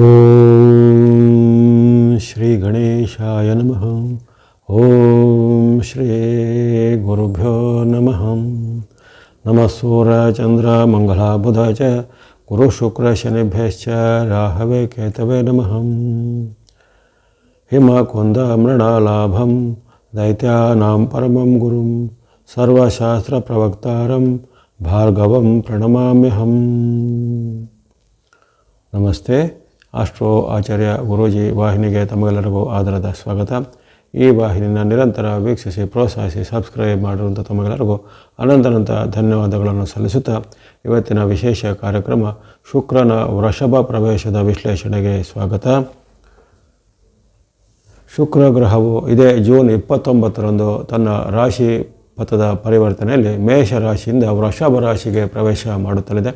ಓಂ ಶ್ರೀ ಗಣೇಶಾಯ ನಮಃ. ಓಂ ಶ್ರೀ ಗುರುಭ್ಯೋ ನಮಃ. ನಮಃ ಸೂರ್ಯ ಚಂದ್ರ ಮಂಗಳ ಬುಧ ಚ ಗುರು ಶುಕ್ರ ಶನಿಭ್ಯಶ್ಚ ರಾಹವೇ ಕೇತವೇ ನಮಃ. ಹಿಮಕುಂದ ಮೃಣಾಲಾಭಂ ದೈತ್ಯಾನಾಂ ಪರಮಂ ಗುರುಂ ಸರ್ವಶಾಸ್ತ್ರ ಪ್ರವಕ್ತಾರಂ ಭಾರ್ಗವಂ ಪ್ರಣಮಾಮ್ಯಹಂ. ನಮಸ್ತೆ. ಆಸ್ಟ್ರೋ ಆಚಾರ್ಯ ಗುರೂಜಿ ವಾಹಿನಿಗೆ ತಮಗೆಲ್ಲರಿಗೂ ಆದರದ ಸ್ವಾಗತ. ಈ ವಾಹಿನಿಯನ್ನು ನಿರಂತರ ವೀಕ್ಷಿಸಿ ಪ್ರೋತ್ಸಾಹಿಸಿ ಸಬ್ಸ್ಕ್ರೈಬ್ ಮಾಡಿರುವಂಥ ತಮಗೆಲ್ಲರಿಗೂ ಅನಂತ ಧನ್ಯವಾದಗಳನ್ನು ಸಲ್ಲಿಸುತ್ತಾ ಇವತ್ತಿನ ವಿಶೇಷ ಕಾರ್ಯಕ್ರಮ ಶುಕ್ರನ ವೃಷಭ ಪ್ರವೇಶದ ವಿಶ್ಲೇಷಣೆಗೆ ಸ್ವಾಗತ. ಶುಕ್ರ ಗ್ರಹವು ಇದೇ ಜೂನ್ 29ರಂದು ತನ್ನ ರಾಶಿ ಪಥದ ಪರಿವರ್ತನೆಯಲ್ಲಿ ಮೇಷ ರಾಶಿಯಿಂದ ವೃಷಭ ರಾಶಿಗೆ ಪ್ರವೇಶ ಮಾಡುತ್ತಲಿದೆ.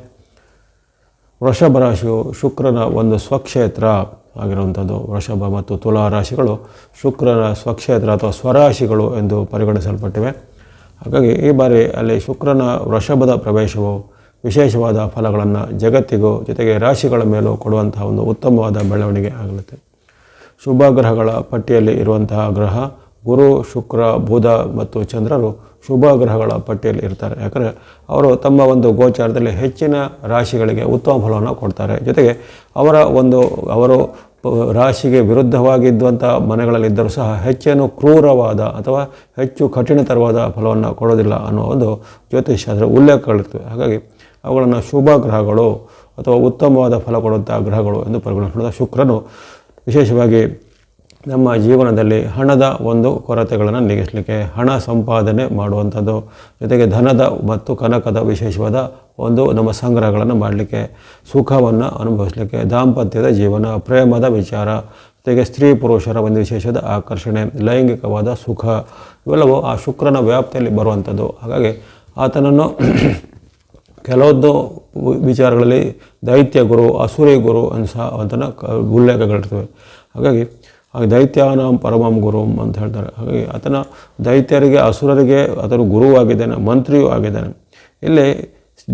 ವೃಷಭ ರಾಶಿಯು ಶುಕ್ರನ ಒಂದು ಸ್ವಕ್ಷೇತ್ರ ಆಗಿರುವಂಥದ್ದು. ವೃಷಭ ಮತ್ತು ತುಲಾ ರಾಶಿಗಳು ಶುಕ್ರನ ಸ್ವಕ್ಷೇತ್ರ ಅಥವಾ ಸ್ವರಾಶಿಗಳು ಎಂದು ಪರಿಗಣಿಸಲ್ಪಟ್ಟಿವೆ. ಹಾಗಾಗಿ ಈ ಬಾರಿ ಅಲ್ಲಿ ಶುಕ್ರನ ವೃಷಭದ ಪ್ರವೇಶವು ವಿಶೇಷವಾದ ಫಲಗಳನ್ನು ಜಗತ್ತಿಗೂ ಜೊತೆಗೆ ರಾಶಿಗಳ ಮೇಲೂ ಕೊಡುವಂತಹ ಒಂದು ಉತ್ತಮವಾದ ಬೆಳವಣಿಗೆ ಆಗಲಿದೆ. ಶುಭ ಗ್ರಹಗಳ ಪಟ್ಟಿಯಲ್ಲಿ ಇರುವಂತಹ ಗ್ರಹ ಗುರು, ಶುಕ್ರ, ಬುಧ ಮತ್ತು ಚಂದ್ರರು ಶುಭ ಗ್ರಹಗಳ ಪಟ್ಟಿಯಲ್ಲಿ ಇರ್ತಾರೆ. ಯಾಕಂದರೆ ಅವರು ತಮ್ಮ ಒಂದು ಗೋಚಾರದಲ್ಲಿ ಹೆಚ್ಚಿನ ರಾಶಿಗಳಿಗೆ ಉತ್ತಮ ಫಲವನ್ನು ಕೊಡ್ತಾರೆ. ಜೊತೆಗೆ ಅವರು ರಾಶಿಗೆ ವಿರುದ್ಧವಾಗಿದ್ದಂಥ ಮನೆಗಳಲ್ಲಿದ್ದರೂ ಸಹ ಹೆಚ್ಚೇನು ಕ್ರೂರವಾದ ಅಥವಾ ಹೆಚ್ಚು ಕಠಿಣತರವಾದ ಫಲವನ್ನು ಕೊಡೋದಿಲ್ಲ ಅನ್ನೋ ಒಂದು ಜ್ಯೋತಿಷ್ಯದ ಉಲ್ಲೇಖಗಳಿರ್ತವೆ. ಹಾಗಾಗಿ ಅವುಗಳನ್ನು ಶುಭ ಗ್ರಹಗಳು ಅಥವಾ ಉತ್ತಮವಾದ ಫಲ ಕೊಡುವಂಥ ಗ್ರಹಗಳು ಎಂದು ಪರಿಗಣಿಸಿದ ಶುಕ್ರನು ವಿಶೇಷವಾಗಿ ನಮ್ಮ ಜೀವನದಲ್ಲಿ ಹಣದ ಒಂದು ಕೊರತೆಗಳನ್ನು ನೀಗಿಸಲಿಕ್ಕೆ, ಹಣ ಸಂಪಾದನೆ ಮಾಡುವಂಥದ್ದು, ಜೊತೆಗೆ ಧನದ ಮತ್ತು ಕನಕದ ವಿಶೇಷವಾದ ಒಂದು ನಮ್ಮ ಸಂಗ್ರಹಗಳನ್ನು ಮಾಡಲಿಕ್ಕೆ, ಸುಖವನ್ನು ಅನುಭವಿಸಲಿಕ್ಕೆ, ದಾಂಪತ್ಯದ ಜೀವನ, ಪ್ರೇಮದ ವಿಚಾರ, ಜೊತೆಗೆ ಸ್ತ್ರೀ ಪುರುಷರ ಒಂದು ವಿಶೇಷವಾದ ಆಕರ್ಷಣೆ, ಲೈಂಗಿಕವಾದ ಸುಖ ಇವೆಲ್ಲವೂ ಆ ಶುಕ್ರನ ವ್ಯಾಪ್ತಿಯಲ್ಲಿ ಬರುವಂಥದ್ದು. ಹಾಗಾಗಿ ಆತನನ್ನು ಕೆಲವೊಂದು ವಿಚಾರಗಳಲ್ಲಿ ದೈತ್ಯ ಗುರು, ಅಸುರಿ ಗುರು ಸಹ ಆತನ ಉಲ್ಲೇಖಗಳಿರ್ತವೆ. ಹಾಗಾಗಿ ದೈತ್ಯಾನಾಂ ಪರಮಂ ಗುರುಂ ಅಂತ ಹೇಳ್ತಾರೆ. ಹಾಗಾಗಿ ಆತನ ದೈತ್ಯರಿಗೆ ಅಸುರರಿಗೆ ಆತನು ಗುರುವಾಗಿದ್ದಾನೆ, ಮಂತ್ರಿಯೂ ಆಗಿದ್ದಾನೆ. ಇಲ್ಲಿ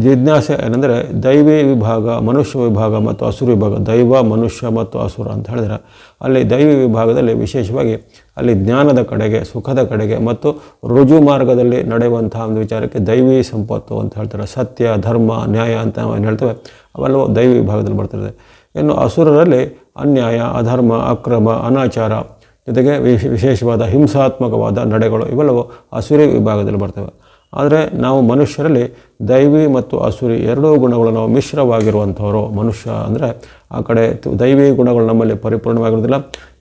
ಜಿಜ್ಞಾಸೆ ಏನೆಂದರೆ ದೈವಿ ವಿಭಾಗ, ಮನುಷ್ಯ ವಿಭಾಗ ಮತ್ತು ಅಸುರ ವಿಭಾಗ, ದೈವ, ಮನುಷ್ಯ ಮತ್ತು ಅಸುರ ಅಂತ ಹೇಳಿದರೆ ಅಲ್ಲಿ ದೈವಿ ವಿಭಾಗದಲ್ಲಿ ವಿಶೇಷವಾಗಿ ಅಲ್ಲಿ ಜ್ಞಾನದ ಕಡೆಗೆ, ಸುಖದ ಕಡೆಗೆ ಮತ್ತು ರುಜು ಮಾರ್ಗದಲ್ಲಿ ನಡೆಯುವಂತಹ ಒಂದು ವಿಚಾರಕ್ಕೆ ದೈವಿ ಸಂಪತ್ತು ಅಂತ ಹೇಳ್ತಾರೆ. ಸತ್ಯ, ಧರ್ಮ, ನ್ಯಾಯ ಅಂತ ಏನು ಹೇಳ್ತೇವೆ ಅವೆಲ್ಲವೂ ದೈವಿ ವಿಭಾಗದಲ್ಲಿ ಬರ್ತಿರ್ತದೆ. ಇನ್ನು ಅಸುರರಲ್ಲಿ ಅನ್ಯಾಯ, ಅಧರ್ಮ, ಅಕ್ರಮ, ಅನಾಚಾರ ಜೊತೆಗೆ ವಿಶೇಷವಾದ ಹಿಂಸಾತ್ಮಕವಾದ ನಡೆಗಳು ಇವೆಲ್ಲವೂ ಅಸುರಿ ವಿಭಾಗದಲ್ಲಿ ಬರ್ತವೆ. ಆದರೆ ನಾವು ಮನುಷ್ಯರಲ್ಲಿ ದೈವಿ ಮತ್ತು ಅಸುರಿ ಎರಡೂ ಗುಣಗಳು ನಾವು ಮಿಶ್ರವಾಗಿರುವಂಥವರು. ಮನುಷ್ಯ ಅಂದರೆ ಆ ಕಡೆ ದೈವಿ ಗುಣಗಳು ನಮ್ಮಲ್ಲಿ ಪರಿಪೂರ್ಣವಾಗಿರೋದಿಲ್ಲ,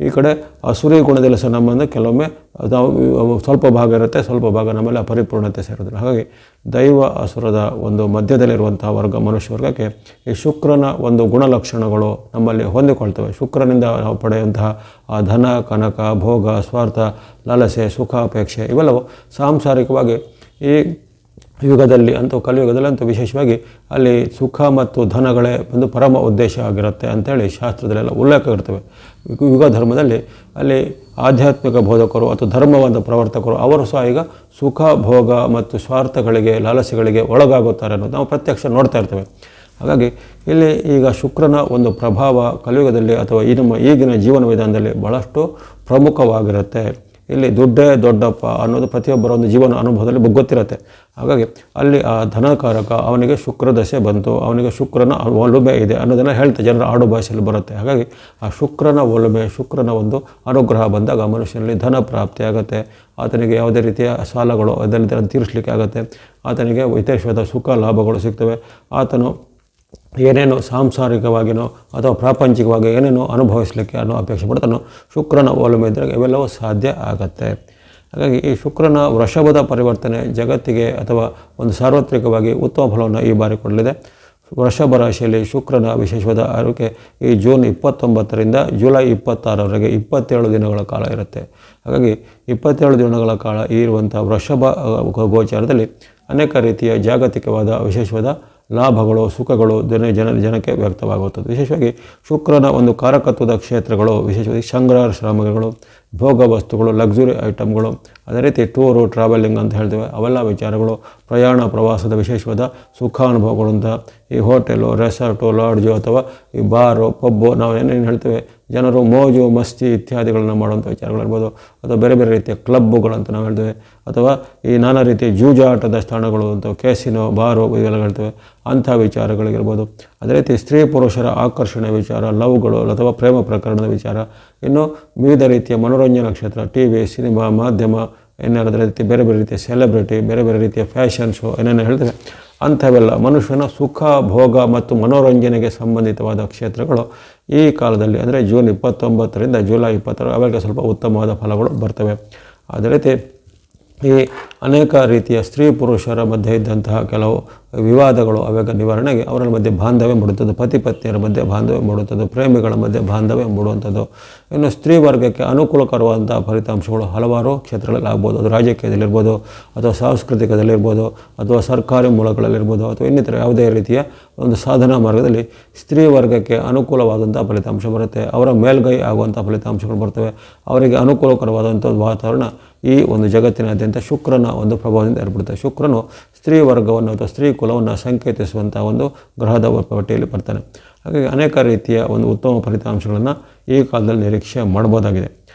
ಈ ಕಡೆ ಅಸುರಿ ಗುಣದಲ್ಲಿ ಸಹ ನಮ್ಮನ್ನು ಕೆಲವೊಮ್ಮೆ ನಾವು ಸ್ವಲ್ಪ ಭಾಗ ಇರುತ್ತೆ, ಸ್ವಲ್ಪ ಭಾಗ ನಮ್ಮಲ್ಲಿ ಅಪರಿಪೂರ್ಣತೆ ಸೇರೋದಿಲ್ಲ. ಹಾಗಾಗಿ ದೈವ ಅಸುರದ ಒಂದು ಮಧ್ಯದಲ್ಲಿರುವಂಥ ಮನುಷ್ಯ ವರ್ಗಕ್ಕೆ ಈ ಶುಕ್ರನ ಒಂದು ಗುಣಲಕ್ಷಣಗಳು ನಮ್ಮಲ್ಲಿ ಹೊಂದಿಕೊಳ್ತವೆ. ಶುಕ್ರನಿಂದ ನಾವು ಪಡೆಯುವಂತಹ ಆ ಧನ, ಕನಕ, ಭೋಗ, ಸ್ವಾರ್ಥ, ಲಾಲಸೆ, ಸುಖಾಪೇಕ್ಷೆ ಇವೆಲ್ಲವೂ ಸಾಂಸಾರಿಕವಾಗಿ ಈ ಯುಗದಲ್ಲಿ ಅಂತೂ ಕಲಿಯುಗದಲ್ಲಿ ಅಂತೂ ವಿಶೇಷವಾಗಿ ಅಲ್ಲಿ ಸುಖ ಮತ್ತು ಧನಗಳೇ ಒಂದು ಪರಮ ಉದ್ದೇಶ ಆಗಿರುತ್ತೆ ಅಂಥೇಳಿ ಶಾಸ್ತ್ರದಲ್ಲೆಲ್ಲ ಉಲ್ಲೇಖ ಇರ್ತವೆ. ಯುಗ ಧರ್ಮದಲ್ಲಿ ಅಲ್ಲಿ ಆಧ್ಯಾತ್ಮಿಕ ಬೋಧಕರು ಅಥವಾ ಧರ್ಮವಾದ ಪ್ರವರ್ತಕರು ಅವರು ಸಹ ಈಗ ಸುಖ, ಭೋಗ ಮತ್ತು ಸ್ವಾರ್ಥಗಳಿಗೆ, ಲಾಲಸೆಗಳಿಗೆ ಒಳಗಾಗುತ್ತಾರೆ ಅನ್ನೋದು ನಾವು ಪ್ರತ್ಯಕ್ಷ ನೋಡ್ತಾ ಇರ್ತೇವೆ. ಹಾಗಾಗಿ ಇಲ್ಲಿ ಈಗ ಶುಕ್ರನ ಒಂದು ಪ್ರಭಾವ ಕಲಿಯುಗದಲ್ಲಿ ಅಥವಾ ಈ ನಮ್ಮ ಈಗಿನ ಜೀವನ ವಿಧಾನದಲ್ಲಿ ಭಾಳಷ್ಟು ಪ್ರಮುಖವಾಗಿರುತ್ತೆ. ಇಲ್ಲಿ ದುಡ್ಡೇ ದೊಡ್ಡಪ್ಪ ಅನ್ನೋದು ಪ್ರತಿಯೊಬ್ಬರ ಒಂದು ಜೀವನ ಅನುಭವದಲ್ಲಿ ಗೊತ್ತಿರುತ್ತೆ. ಹಾಗಾಗಿ ಅಲ್ಲಿ ಆ ಧನಕಾರಕ ಅವನಿಗೆ ಶುಕ್ರ ದಶೆ ಬಂತು, ಅವನಿಗೆ ಶುಕ್ರನ ಒಲುಮೆ ಇದೆ ಅನ್ನೋದನ್ನು ಹೇಳ್ತಾ ಜನರ ಆಡು ಭಾಷೆಯಲ್ಲಿ ಬರುತ್ತೆ. ಹಾಗಾಗಿ ಆ ಶುಕ್ರನ ಒಲುಮೆ, ಶುಕ್ರನ ಒಂದು ಅನುಗ್ರಹ ಬಂದಾಗ ಮನುಷ್ಯನಲ್ಲಿ ಧನ ಪ್ರಾಪ್ತಿ ಆಗುತ್ತೆ. ಆತನಿಗೆ ಯಾವುದೇ ರೀತಿಯ ಸಾಲಗಳು ಅದನ್ನು ತೀರಿಸಲಿಕ್ಕೆ ಆಗುತ್ತೆ. ಆತನಿಗೆ ವಿಶೇಷವಾದ ಸುಖ ಲಾಭಗಳು ಸಿಗ್ತವೆ. ಆತನು ಏನೇನು ಸಾಂಸಾರಿಕವಾಗಿಯೋ ಅಥವಾ ಪ್ರಾಪಂಚಿಕವಾಗಿ ಏನೇನೋ ಅನುಭವಿಸಲಿಕ್ಕೆ ಅನ್ನೋ ಅಪೇಕ್ಷೆ ಪಡ್ತಾನೋ ಶುಕ್ರನ ಒಲುಮೆ ಇದ್ದಾಗ ಇವೆಲ್ಲವೂ ಸಾಧ್ಯ ಆಗತ್ತೆ. ಹಾಗಾಗಿ ಈ ಶುಕ್ರನ ವೃಷಭದ ಪರಿವರ್ತನೆ ಜಗತ್ತಿಗೆ ಅಥವಾ ಒಂದು ಸಾರ್ವತ್ರಿಕವಾಗಿ ಉತ್ತಮ ಫಲವನ್ನು ಈ ಬಾರಿ ಕೊಡಲಿದೆ. ವೃಷಭ ರಾಶಿಯಲ್ಲಿ ಶುಕ್ರನ ವಿಶೇಷವಾದ ಆರೋಗ್ಯ ಈ ಜೂನ್ 29ರಿಂದ ಜುಲೈ 26ರವರೆಗೆ 27 ದಿನಗಳ ಕಾಲ ಇರುತ್ತೆ. ಹಾಗಾಗಿ 27 ದಿನಗಳ ಕಾಲ ಇರುವಂಥ ವೃಷಭ ಗೋಚಾರದಲ್ಲಿ ಅನೇಕ ರೀತಿಯ ಜಾಗತಿಕವಾದ ವಿಶೇಷವಾದ ಲಾಭಗಳು, ಸುಖಗಳು ಜನಕ್ಕೆ ವ್ಯಕ್ತವಾಗುತ್ತದೆ. ವಿಶೇಷವಾಗಿ ಶುಕ್ರನ ಒಂದು ಕಾರಕತ್ವದ ಕ್ಷೇತ್ರಗಳು, ವಿಶೇಷವಾಗಿ ಸಂಗ್ರಹ ಶ್ರಮಗಳು, ಭೋಗ ವಸ್ತುಗಳು, ಲಕ್ಸುರಿ ಐಟಮ್ಗಳು, ಅದೇ ರೀತಿ ಟೂರು, ಟ್ರಾವೆಲಿಂಗ್ ಅಂತ ಹೇಳ್ತೇವೆ, ಅವೆಲ್ಲ ವಿಚಾರಗಳು, ಪ್ರಯಾಣ ಪ್ರವಾಸದ ವಿಶೇಷವಾದ ಸುಖಾನುಭವಗಳು ಅಂತ ಈ ಹೋಟೆಲು, ರೆಸಾರ್ಟು, ಲಾಡ್ಜು ಅಥವಾ ಈ ಬಾರು, ಪಬ್ಬು, ನಾವು ಏನೇನು ಹೇಳ್ತೇವೆ ಜನರು ಮೋಜು ಮಸ್ತಿ ಇತ್ಯಾದಿಗಳನ್ನು ಮಾಡುವಂಥ ವಿಚಾರಗಳಿರ್ಬೋದು, ಅಥವಾ ಬೇರೆ ಬೇರೆ ರೀತಿಯ ಕ್ಲಬ್ಬುಗಳಂತ ನಾವು ಹೇಳ್ತೇವೆ, ಅಥವಾ ಈ ನಾನಾ ರೀತಿಯ ಜೂಜಾಟದ ಸ್ಥಾನಗಳು ಅಂತ ಕ್ಯಾಸಿನೋ, ಬಾರು ಇವೆಲ್ಲ ಹೇಳ್ತೇವೆ, ಅಂಥ ವಿಚಾರಗಳಿಗಿರ್ಬೋದು. ಅದೇ ರೀತಿ ಸ್ತ್ರೀ ಪುರುಷರ ಆಕರ್ಷಣೆ ವಿಚಾರ, ಲವ್ಗಳು ಅಥವಾ ಪ್ರೇಮ ಪ್ರಕರಣದ ವಿಚಾರ, ಇನ್ನು ವಿವಿಧ ರೀತಿಯ ಮನೋರಂಜನಾ ಕ್ಷೇತ್ರ, ಟಿ ವಿ, ಸಿನಿಮಾ, ಮಾಧ್ಯಮ, ಏನಾದರೂ ರೀತಿ ಬೇರೆ ಬೇರೆ ರೀತಿಯ ಸೆಲೆಬ್ರಿಟಿ, ಬೇರೆ ಬೇರೆ ರೀತಿಯ ಫ್ಯಾಷನ್ ಶೋ ಏನೇನು ಹೇಳ್ತೇವೆ ಅಂಥವೆಲ್ಲ ಮನುಷ್ಯನ ಸುಖ ಭೋಗ ಮತ್ತು ಮನೋರಂಜನೆಗೆ ಸಂಬಂಧಿತವಾದ ಕ್ಷೇತ್ರಗಳು ಈ ಕಾಲದಲ್ಲಿ ಅಂದರೆ ಜೂನ್ 29ರಿಂದ ಜುಲೈ 20 ಅವೆಲ್ಲ ಸ್ವಲ್ಪ ಉತ್ತಮವಾದ ಫಲಗಳು ಬರ್ತವೆ. ಅದೇ ರೀತಿ ಈ ಅನೇಕ ರೀತಿಯ ಸ್ತ್ರೀ ಪುರುಷರ ಮಧ್ಯೆ ಇದ್ದಂತಹ ಕೆಲವು ವಿವಾದಗಳು ಅವಾಗ ನಿವಾರಣೆಗೆ ಅವರ ಮಧ್ಯೆ ಬಾಂಧವ್ಯ ಮೂಡುತ್ತದೆ, ಪತಿ ಪತ್ನಿಯರ ಮಧ್ಯೆ ಬಾಂಧವ್ಯ ಮೂಡುತ್ತದೆ, ಪ್ರೇಮಿಗಳ ಮಧ್ಯೆ ಬಾಂಧವ್ಯ ಮೂಡುವಂಥದ್ದು. ಇನ್ನು ಸ್ತ್ರೀ ವರ್ಗಕ್ಕೆ ಅನುಕೂಲಕರವಾದಂಥ ಫಲಿತಾಂಶಗಳು ಹಲವಾರು ಕ್ಷೇತ್ರಗಳಲ್ಲಿ ಆಗ್ಬೋದು. ಅದು ರಾಜಕೀಯದಲ್ಲಿರ್ಬೋದು, ಅಥವಾ ಸಾಂಸ್ಕೃತಿಕದಲ್ಲಿರ್ಬೋದು, ಅಥವಾ ಸರ್ಕಾರಿ ಮೂಲಗಳಲ್ಲಿರ್ಬೋದು, ಅಥವಾ ಇನ್ನಿತರ ಯಾವುದೇ ರೀತಿಯ ಒಂದು ಸಾಧನಾ ಮಾರ್ಗದಲ್ಲಿ ಸ್ತ್ರೀ ವರ್ಗಕ್ಕೆ ಅನುಕೂಲವಾದಂಥ ಫಲಿತಾಂಶ ಬರುತ್ತೆ. ಅವರ ಮೇಲ್ಗೈ ಆಗುವಂಥ ಫಲಿತಾಂಶಗಳು ಬರ್ತವೆ. ಅವರಿಗೆ ಅನುಕೂಲಕರವಾದಂಥ ವಾತಾವರಣ ಈ ಒಂದು ಜಗತ್ತಿನಾದ್ಯಂತ ಶುಕ್ರನ ಒಂದು ಪ್ರಭಾವದಿಂದ ಏರ್ಪಡುತ್ತೆ. ಶುಕ್ರನು ಸ್ತ್ರೀ ವರ್ಗವನ್ನು ಅಥವಾ ಸ್ತ್ರೀ ಕುಲವನ್ನು ಸಂಕೇತಿಸುವಂಥ ಒಂದು ಗ್ರಹದ ಪಟ್ಟಿಯಲ್ಲಿ ಬರ್ತಾನೆ. ಹಾಗಾಗಿ ಅನೇಕ ರೀತಿಯ ಒಂದು ಉತ್ತಮ ಫಲಿತಾಂಶಗಳನ್ನು ಈ ಕಾಲದಲ್ಲಿ ನಿರೀಕ್ಷೆ ಮಾಡ್ಬೋದಾಗಿದೆ.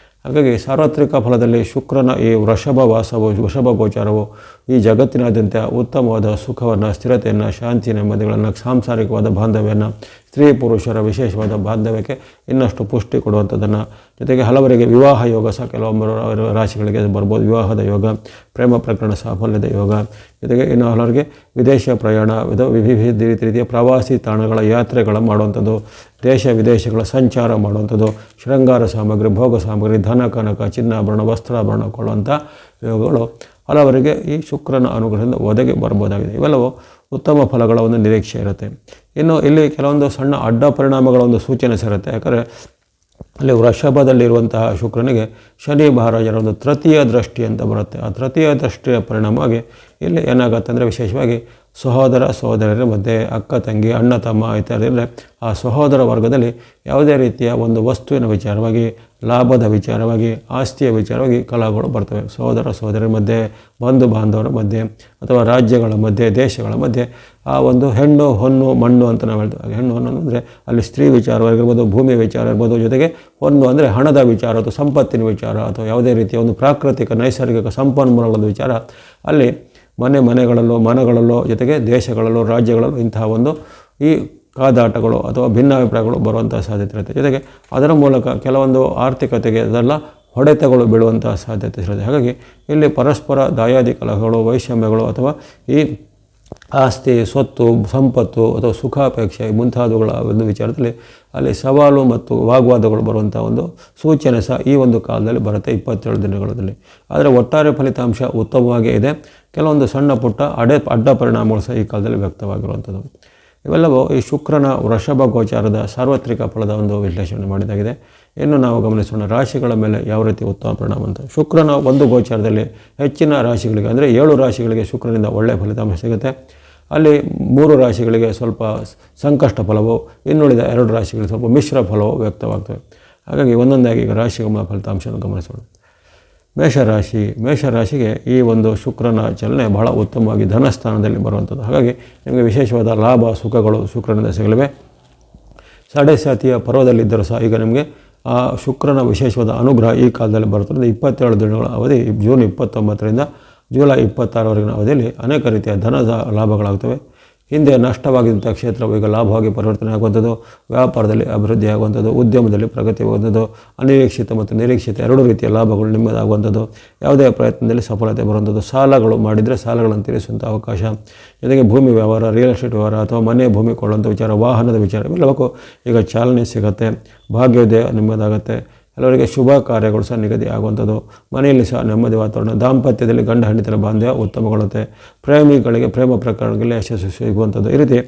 ಹಾಗಾಗಿ ಸಾರ್ವತ್ರಿಕ ಫಲದಲ್ಲಿ ಶುಕ್ರನ ಈ ವೃಷಭ ಗೋಚಾರವು ಈ ಜಗತ್ತಿನಾದ್ಯಂತ ಉತ್ತಮವಾದ ಸುಖವನ್ನು, ಸ್ಥಿರತೆಯನ್ನು, ಶಾಂತಿ, ನೆಮ್ಮದಿಗಳನ್ನು, ಸಾಂಸಾರಿಕವಾದ ಬಾಂಧವ್ಯವನ್ನು, ಸ್ತ್ರೀ ಪುರುಷರ ವಿಶೇಷವಾದ ಬಾಂಧವ್ಯಕ್ಕೆ ಇನ್ನಷ್ಟು ಪುಷ್ಟಿ ಕೊಡುವಂಥದ್ದನ್ನು, ಜೊತೆಗೆ ಹಲವರಿಗೆ ವಿವಾಹ ಯೋಗ ಸಹ ಕೆಲವೊಬ್ಬರು ರಾಶಿಗಳಿಗೆ ಬರ್ಬೋದು. ವಿವಾಹದ ಯೋಗ, ಪ್ರೇಮ ಪ್ರಕರಣ ಸಾಫಲ್ಯದ ಯೋಗ, ಜೊತೆಗೆ ಇನ್ನು ಹಲವರಿಗೆ ವಿದೇಶ ಪ್ರಯಾಣ, ವಿವಿಧ ರೀತಿಯ ಪ್ರವಾಸಿ ತಾಣಗಳ ಯಾತ್ರೆಗಳ ಮಾಡುವಂಥದ್ದು, ದೇಶ ವಿದೇಶಗಳ ಸಂಚಾರ ಮಾಡುವಂಥದ್ದು, ಶೃಂಗಾರ ಸಾಮಗ್ರಿ, ಭೋಗ ಸಾಮಗ್ರಿ, ಧನ ಕನಕ, ಚಿನ್ನಾಭರಣ, ವಸ್ತ್ರಾಭರಣ ಕೊಳ್ಳುವಂಥ ಯೋಗಗಳು ಹಲವರಿಗೆ ಈ ಶುಕ್ರನ ಅನುಗ್ರಹದಿಂದ ಒದಗಿ ಬರ್ಬೋದಾಗಿದೆ. ಇವೆಲ್ಲವೂ ಉತ್ತಮ ಫಲಗಳ ಒಂದು ನಿರೀಕ್ಷೆ ಇರುತ್ತೆ. ಇನ್ನು ಇಲ್ಲಿ ಕೆಲವೊಂದು ಸಣ್ಣ ಅಡ್ಡ ಪರಿಣಾಮಗಳ ಒಂದು ಸೂಚನೆ ಸೇರುತ್ತೆ. ಯಾಕಂದರೆ ಅಲ್ಲಿ ವೃಷಭದಲ್ಲಿರುವಂತಹ ಶುಕ್ರನಿಗೆ ಶನಿ ಮಹಾರಾಜರ ಒಂದು ತೃತೀಯ ದೃಷ್ಟಿ ಅಂತ ಬರುತ್ತೆ. ಆ ತೃತೀಯ ದೃಷ್ಟಿಯ ಪರಿಣಾಮವಾಗಿ ಇಲ್ಲಿ ಏನಾಗುತ್ತೆ ಅಂದರೆ ವಿಶೇಷವಾಗಿ ಸಹೋದರರ ಮಧ್ಯೆ, ಅಕ್ಕ ತಂಗಿ, ಅಣ್ಣ ತಮ್ಮ ಇತ್ಯಾದಿದ್ರೆ ಆ ಸಹೋದರ ವರ್ಗದಲ್ಲಿ ಯಾವುದೇ ರೀತಿಯ ಒಂದು ವಸ್ತುವಿನ ವಿಚಾರವಾಗಿ, ಲಾಭದ ವಿಚಾರವಾಗಿ, ಆಸ್ತಿಯ ವಿಚಾರವಾಗಿ ಕಲಹಗಳು ಬರ್ತವೆ. ಸಹೋದರರ ಮಧ್ಯೆ, ಬಂಧು ಬಾಂಧವರ ಮಧ್ಯೆ, ಅಥವಾ ರಾಜ್ಯಗಳ ಮಧ್ಯೆ, ದೇಶಗಳ ಮಧ್ಯೆ ಆ ಒಂದು ಹೆಣ್ಣು ಹೊನ್ನು ಮಣ್ಣು ಅಂತ ನಾವು ಹೇಳ್ತೇವೆ. ಹೆಣ್ಣು ಹೊನ್ನು ಅಂದರೆ ಅಲ್ಲಿ ಸ್ತ್ರೀ ವಿಚಾರವಾಗಿರ್ಬೋದು, ಭೂಮಿ ವಿಚಾರ ಇರ್ಬೋದು, ಜೊತೆಗೆ ಹೊನ್ನು ಅಂದರೆ ಹಣದ ವಿಚಾರ ಅಥವಾ ಸಂಪತ್ತಿನ ವಿಚಾರ ಅಥವಾ ಯಾವುದೇ ರೀತಿಯ ಒಂದು ಪ್ರಾಕೃತಿಕ ನೈಸರ್ಗಿಕ ಸಂಪನ್ಮೂಲಗಳ ವಿಚಾರ ಅಲ್ಲಿ ಮನೆಗಳಲ್ಲೋ ಜೊತೆಗೆ ದೇಶಗಳಲ್ಲೋ ರಾಜ್ಯಗಳಲ್ಲೋ ಇಂತಹ ಒಂದು ಈ ಕಾದಾಟಗಳು ಅಥವಾ ಭಿನ್ನಾಭಿಪ್ರಾಯಗಳು ಬರುವಂಥ ಸಾಧ್ಯತೆ ಇರುತ್ತೆ. ಜೊತೆಗೆ ಅದರ ಮೂಲಕ ಕೆಲವೊಂದು ಆರ್ಥಿಕತೆಗೆ ಅದೆಲ್ಲ ಹೊಡೆತಗಳು ಬೀಳುವಂಥ ಸಾಧ್ಯತೆ ಇರುತ್ತೆ. ಹಾಗಾಗಿ ಇಲ್ಲಿ ಪರಸ್ಪರ ದಾಯಾದಿ ಕಲಹಗಳು, ವೈಷಮ್ಯಗಳು ಅಥವಾ ಈ ಆಸ್ತಿ, ಸ್ವತ್ತು, ಸಂಪತ್ತು ಅಥವಾ ಸುಖಾಪೇಕ್ಷೆ ಮುಂತಾದವುಗಳ ಒಂದು ವಿಚಾರದಲ್ಲಿ ಅಲ್ಲಿ ಸವಾಲು ಮತ್ತು ವಾಗ್ವಾದಗಳು ಬರುವಂಥ ಒಂದು ಸೂಚನೆ ಸಹ ಈ ಒಂದು ಕಾಲದಲ್ಲಿ ಬರುತ್ತೆ 27 ದಿನಗಳಲ್ಲಿ. ಆದರೆ ಒಟ್ಟಾರೆ ಫಲಿತಾಂಶ ಉತ್ತಮವಾಗೇ ಇದೆ. ಕೆಲವೊಂದು ಸಣ್ಣ ಪುಟ್ಟ ಅಡ್ಡ ಪರಿಣಾಮಗಳು ಸಹ ಈ ಕಾಲದಲ್ಲಿ ವ್ಯಕ್ತವಾಗಿರುವಂಥದ್ದು. ಇವೆಲ್ಲವೂ ಈ ಶುಕ್ರನ ವೃಷಭ ಗೋಚಾರದ ಸಾರ್ವತ್ರಿಕ ಫಲದ ಒಂದು ವಿಶ್ಲೇಷಣೆ ಮಾಡಿದಾಗಿದೆ. ಇನ್ನು ನಾವು ಗಮನಿಸೋಣ ರಾಶಿಗಳ ಮೇಲೆ ಯಾವ ರೀತಿ ಉತ್ತಮ ಪರಿಣಾಮ ಅಂತ. ಶುಕ್ರನ ಒಂದು ಗೋಚಾರದಲ್ಲಿ ಹೆಚ್ಚಿನ ರಾಶಿಗಳಿಗೆ ಅಂದರೆ 7 ರಾಶಿಗಳಿಗೆ ಶುಕ್ರನಿಂದ ಒಳ್ಳೆಯ ಫಲಿತಾಂಶ ಸಿಗುತ್ತೆ. ಅಲ್ಲಿ 3 ರಾಶಿಗಳಿಗೆ ಸ್ವಲ್ಪ ಸಂಕಷ್ಟ ಫಲವು, ಇನ್ನುಳಿದ 2 ರಾಶಿಗಳಿಗೆ ಸ್ವಲ್ಪ ಮಿಶ್ರ ಫಲವು ವ್ಯಕ್ತವಾಗ್ತವೆ. ಹಾಗಾಗಿ ಒಂದೊಂದಾಗಿ ಈಗ ರಾಶಿಗಳ ಫಲಿತಾಂಶವನ್ನು ಗಮನಿಸೋಣ. ಮೇಷರಾಶಿಗೆ ಈ ಒಂದು ಶುಕ್ರನ ಚಲನೆ ಬಹಳ ಉತ್ತಮವಾಗಿ ಧನಸ್ಥಾನದಲ್ಲಿ ಬರುವಂಥದ್ದು. ಹಾಗಾಗಿ ನಿಮಗೆ ವಿಶೇಷವಾದ ಲಾಭ ಸುಖಗಳು ಶುಕ್ರನಿಂದ ಸಿಗಲಿವೆ. ಸಾಡೆಸಾತಿಯ ಪರ್ವದಲ್ಲಿದ್ದರೂ ಸಹ ಈಗ ನಿಮಗೆ ಆ ಶುಕ್ರನ ವಿಶೇಷವಾದ ಅನುಗ್ರಹ ಈ ಕಾಲದಲ್ಲಿ ಬರುತ್ತದೆ. 27 ದಿನಗಳ ಅವಧಿ ಜೂನ್ 29ರಿಂದ ಜುಲೈ 26ವರೆಗಿನ ಅವಧಿಯಲ್ಲಿ ಅನೇಕ ರೀತಿಯ ಧನದ ಲಾಭಗಳಾಗ್ತವೆ. ಹಿಂದೆ ನಷ್ಟವಾಗಿದ್ದಂಥ ಕ್ಷೇತ್ರವು ಈಗ ಲಾಭವಾಗಿ ಪರಿವರ್ತನೆ ಆಗುವಂಥದ್ದು, ವ್ಯಾಪಾರದಲ್ಲಿ ಅಭಿವೃದ್ಧಿ ಆಗುವಂಥದ್ದು, ಉದ್ಯಮದಲ್ಲಿ ಪ್ರಗತಿ ಆಗುವಂಥದ್ದು, ಅನಿರೀಕ್ಷಿತ ಮತ್ತು ನಿರೀಕ್ಷಿತ 2 ರೀತಿಯ ಲಾಭಗಳು ನಿಮ್ಮದಾಗುವಂಥದ್ದು, ಯಾವುದೇ ಪ್ರಯತ್ನದಲ್ಲಿ ಸಫಲತೆ ಬರುವಂಥದ್ದು, ಸಾಲಗಳು ಮಾಡಿದರೆ ಸಾಲಗಳನ್ನು ತೀರಿಸುವಂಥ ಅವಕಾಶ, ಜೊತೆಗೆ ಭೂಮಿ ವ್ಯವಹಾರ, ರಿಯಲ್ ಎಸ್ಟೇಟ್ ವ್ಯವಹಾರ ಅಥವಾ ಮನೆ ಭೂಮಿ ಕೊಳ್ಳುವಂಥ ವಿಚಾರ, ವಾಹನದ ವಿಚಾರ ಇವೆಲ್ಲವಕ್ಕೂ ಈಗ ಚಾಲನೆ ಸಿಗುತ್ತೆ. ಭಾಗ್ಯೋದಯ ನಿಮ್ಮದಾಗುತ್ತೆ. ಕೆಲವರಿಗೆ ಶುಭ ಕಾರ್ಯಗಳು ಸಹ ನಿಗದಿ ಆಗುವಂಥದ್ದು, ಮನೆಯಲ್ಲಿ ಸಹ ನೆಮ್ಮದಿ ವಾತಾವರಣ, ದಾಂಪತ್ಯದಲ್ಲಿ ಗಂಡ ಹೆಂಡತಿರ ಬಾಂಧವ್ಯ ಉತ್ತಮಗೊಳ್ಳುತ್ತೆ, ಪ್ರೇಮಿಗಳಿಗೆ ಪ್ರೇಮ ಪ್ರಕರಣಗಳಲ್ಲಿ ಯಶಸ್ಸು ಸಿಗುವಂಥದ್ದು. ಈ ರೀತಿ